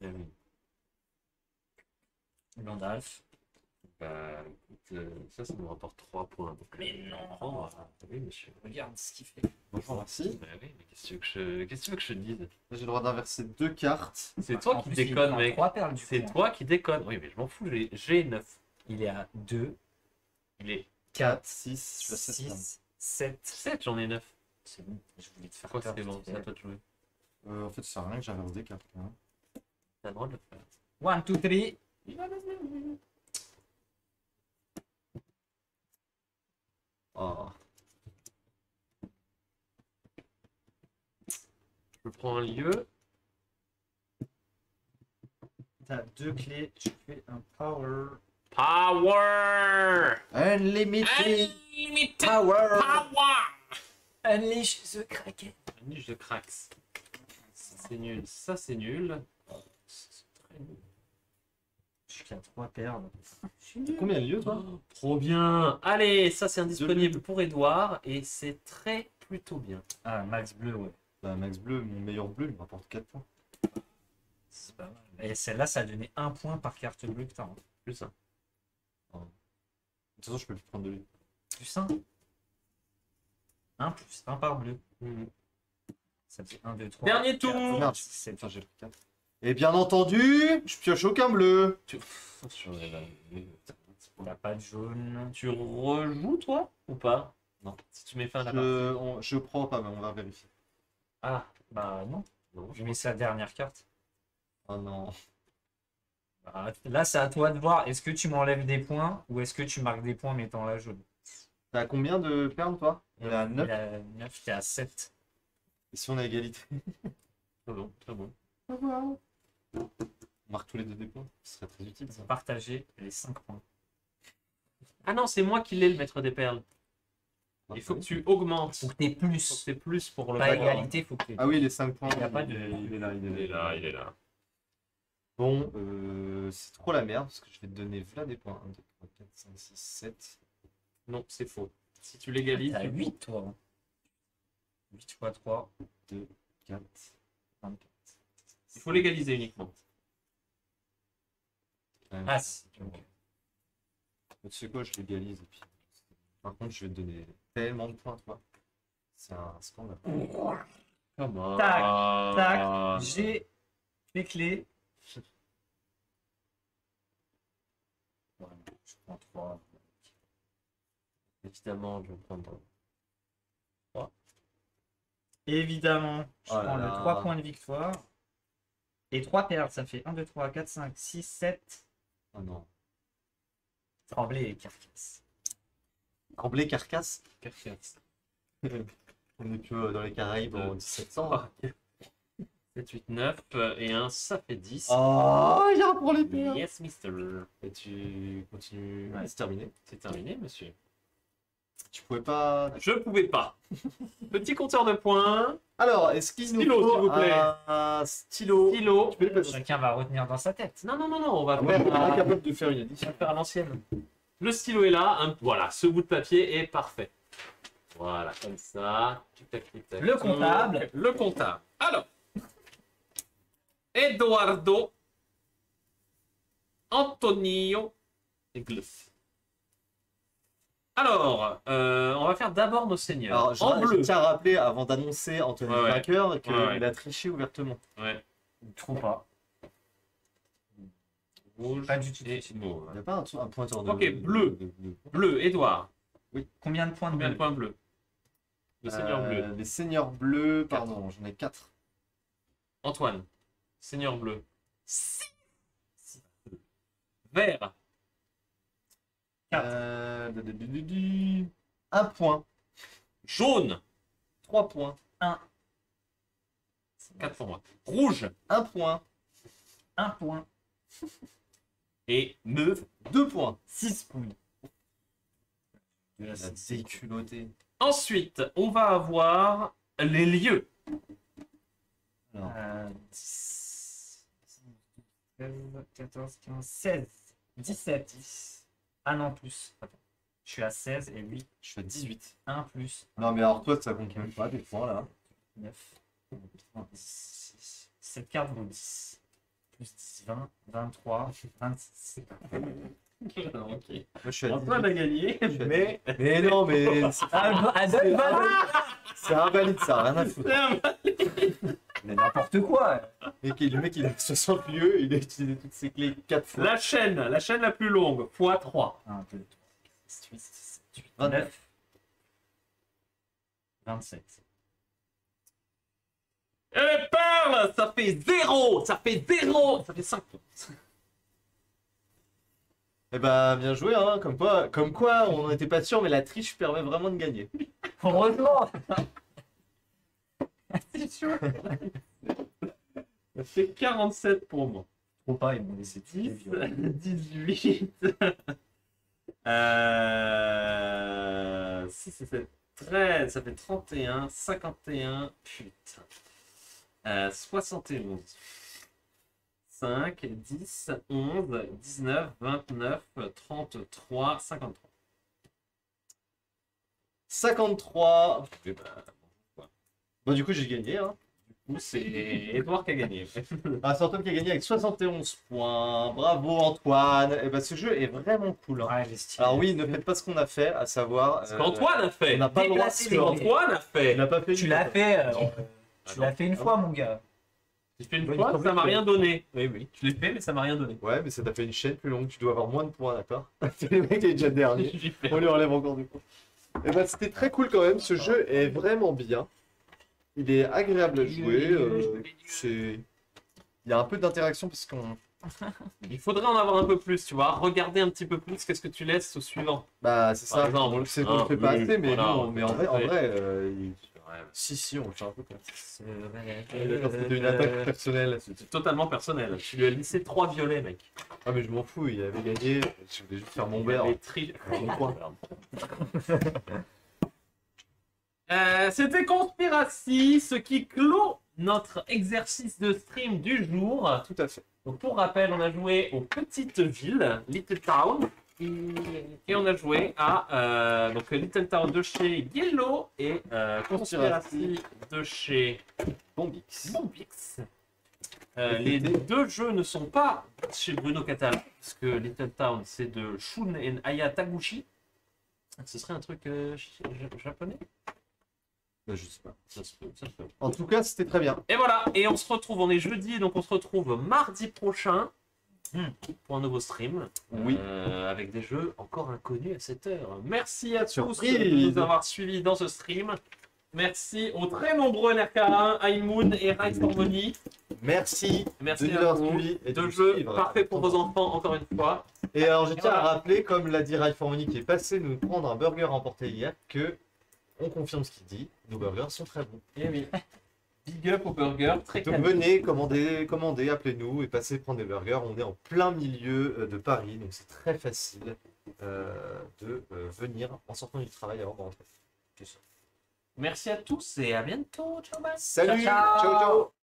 Eh oui. Gandalf. Bah, écoute, ça me rapporte 3 points. Donc, Mais non. prends, oui, monsieur. Regarde ce qu'il fait. Bonjour, merci. Bah oui, mais qu'est-ce que tu veux que je te dise? Là, j'ai le droit d'inverser 2 cartes. C'est toi En qui plus, il déconnes, prend mec. 3 perles du C'est coup. toi qui déconnes. Oui, mais je m'en fous, j'ai 9. Il est à 2, Il est 4, 6, je suis à 7. 6, 7. 7, j'en ai 9. C'est bon. Je voulais te faire Pourquoi peur. c'est bon? vite C'est à fait. toi de jouer. En fait, ça sert à rien que j'inverse des cartes. Hein. T'as le droit de le faire. 1, 2, 3. Oh. Je prends un lieu. T'as 2 clés. Je fais un power. Power! Unlimited Unlimited power. power! Unleash the Kraken. Un niche de cracks. Ça c'est nul. Ça c'est nul. C'est très nul. Je suis à 3 perles. Combien de lieux, toi? Trop bien. Allez, ça c'est indisponible pour Edouard et c'est très plutôt bien. Ah, max bleu, ouais. Bah, Max Bleu, mon meilleur bleu, il me rapporte 4 points. C'est pas mal. Et celle-là, ça a donné 1 point par carte bleue que t'as. Hein. Plus ça. De toute façon, je peux plus prendre de lui. Plus 1. 1 plus 1 par bleu. Mhm. Ça fait 1, 2, 3. Dernier tour. 4, Merde, 6, 7. Putain, j'ai pris 4. Et bien entendu, je pioche aucun bleu. T'as pas de jaune. Tu rejoues, toi, ou pas? Non. Si tu mets fin à la partie. Je prends pas, mais on va vérifier. Ah, Bah non. non. Je mets sa dernière carte. Oh non. Bah, là, c'est à toi de voir. Est-ce que tu m'enlèves des points ou est-ce que tu marques des points en mettant la jaune? T'as combien de perles, toi? On est à 9. Il a 9, t'es à 7. Et si on a égalité? Très bon, très bon. On marque tous les deux des points. Ce serait très utile, ça. Partager les 5 points. Ah non, c'est moi qui l'ai le maître des perles. Il faut que tu augmentes. Faut que t'aies Il faut que plus. c'est plus pour le Pas background. égalité, faut que t'aies Ah oui, les 5 points. Il y a pas de- Il est là, il est là. Il est là. Bon, c'est trop la merde parce que je vais te donner là des points. 1, 2, 3, 4, 5, 6, 7. Non, c'est faux. Si tu l'égalises, T'as du coup, 8, toi. 8 x 3, 2, 4. 24. il faut l'égaliser uniquement. Ah, si. Tu sais quoi, je légalise. Et puis... Par contre, je vais te donner tellement de points, toi. C'est un scandale. Comment Tac, tac, j'ai les clés. Voilà, je prends 3. Évidemment, je vais prendre. Évidemment, je Oh là prends le là. 3 points de victoire. Et 3 perles, ça fait 1, 2, 3, 4, 5, 6, 7. Oh non. Tremblay et carcasse. Tremblay carcasse. Carcasse. On est plus dans les Caraïbes en 1700. hein. 7, 8, 9 et 1, ça fait 10. Oh, il y a un pour les perles. Yes, mister. Et tu continues. Ouais. C'est terminé. C'est terminé, monsieur. Tu pouvais pas. Je pouvais pas. Petit compteur de points. Alors, est-ce qu'il nous Stylo, faut s'il vous plaît. un stylo? Stylo. Tu peux le passer. Chacun va retenir dans sa tête. Non, on va Ah, moi, je suis faire, incapable de faire une on édition. va faire à l'ancienne. Le stylo est là. Voilà, ce bout de papier est parfait. Voilà, comme ça. Tic, tac, tic, tac, Le tac. comptable. Le comptable. Alors. Eduardo. Antonio et Gluff. Alors, on va faire d'abord nos seigneurs. Alors, En bleu. je tiens à rappeler, avant d'annoncer Anthony Ouais, ouais. vainqueur, qu'il Ouais, ouais. a triché ouvertement. Ouais. Trop pas. Rouge Pas du tout. et mauve. Il n'y a pas un pointeur de. Ok, bleu. Bleu, Edouard. Combien de points de Combien de bleu? points bleus? Le seigneur bleu. Les seigneurs bleus, pardon, j'en ai 4. Antoine. Seigneur bleu. Vert. 4. 1 point. Jaune. 3 points. 4 pour moi. Rouge. 1 point. 1 point. Et mauve. 2 points. 6 points. La déculottée. Ensuite, on va avoir les lieux. Alors, 10, 13, 14, 15, 16, 17. Ah non, plus. Attends. Je suis à 16 et lui, je suis à 18. 1 plus Non, mais alors toi, ça compte même pas des points là. 9. 10. Cette carte vaut 10. Plus 10, 20, 23, 26. Ok. Moi, je suis à Antoine a 18. gagné, Je suis à mais. Mais non, mais c'est invalide ça, rien à foutre. Mais n'importe quoi. Le mec, il a 60 lieux, il a utilisé toutes ses clés 4 fois. La chaîne la plus longue, x 3. 1, 2, 3, 6, 8, 7, 8, 29. 9, 27. Et les perles, ça fait 0. Ça fait 0. Ça fait 5 points. Eh ben, bien joué, hein. Comme quoi, on n'était pas sûr, mais la triche permet vraiment de gagner. Heureusement. C'est chaud. Ça fait 47 pour moi. Faut pas, ils m'ont laissé 10, tirer. 18. 6 et 7, 13. Ça fait 31, 51. Putain. 71. 5, 10, 11, 19, 29, 33, 53. 53. Eh ben, Bon, du coup, j'ai gagné, hein. coup, c'est Edouard qui a gagné. Ah, c'est Antoine qui a gagné avec 71 points. Bravo Antoine. Et ben, ce jeu est vraiment cool, hein. Ouais, il est stylé. Alors oui, ne faites pas ce qu'on a fait, à savoir... Ce qu'Antoine a fait. on n'a pas le droit de déplacer Ce les se- qu'Antoine a fait. On n'a pas fait... Tu l'as fait, Ah tu non. l'as fait une fois, mon gars. J'ai fait une Oui, fois, il faut ça m'a que- rien donné. Oui, oui. Je l'ai fait, mais ça m'a rien donné. Ouais, mais ça t'a fait une chaîne plus longue, tu dois avoir moins de points, d'accord? C'est le mec qui est déjà dernier. J'ai fait. On lui enlève encore du coup. Et ben, c'était très cool quand même, ce jeu est vraiment bien. Il est agréable à jouer, c'est... Il y a un peu d'interaction parce qu'on... Il faudrait en avoir un peu plus, tu vois. Regarder un petit peu plus, qu'est-ce que tu laisses au suivant. Bah, c'est Par ça, exemple. on le sait qu'on le Ah, fait pas oui, assez, mais, voilà, non, mais en vrai, ouais. si, on le fait un peu quand même. C'est C'était une attaque personnelle. C'est totalement personnel. Tu lui as lissé 3 violets, mec. Ah, mais je m'en fous, il avait gagné, je voulais juste faire mon Il beurre. avait Mon coin. C'était Conspiracy, ce qui clôt notre exercice de stream du jour. Tout à fait. Donc pour rappel, on a joué aux petites villes, Little Town, et on a joué à donc Little Town de chez Yellow et Conspiracy de chez Bombix. Bombix. Les deux jeux ne sont pas chez Bruno Catala, parce que Little Town c'est de Shun et Aya Taguchi. Ce serait un truc japonais? Bah, je sais pas. Ça se peut, ça se peut. En tout cas, c'était très bien. Et voilà, et on se retrouve, on est jeudi, donc on se retrouve mardi prochain pour un nouveau stream. Oui. Avec des jeux encore inconnus à cette heure. Merci à tous Surprise. de nous avoir suivis dans ce stream. Merci aux très nombreux LRK1, Aimoun et Rise Harmony. Merci, Merci de nous à avoir vous. suivis et de Deux nous jeux suivre. parfaits pour vos enfants, encore une fois. Et alors, je tiens à voilà. rappeler, comme l'a dit Rai Formoni qui est passé nous prendre un burger emporté hier, que on confirme ce qu'il dit, nos burgers sont très bons. Et oui. Big up au burger, très Donc calme. venez, commandez, appelez-nous et passez prendre des burgers. On est en plein milieu de Paris, donc c'est très facile de venir en sortant du travail avant de rentrer. Merci à tous et à bientôt. Ciao, bye. Salut, Ciao, ciao. ciao.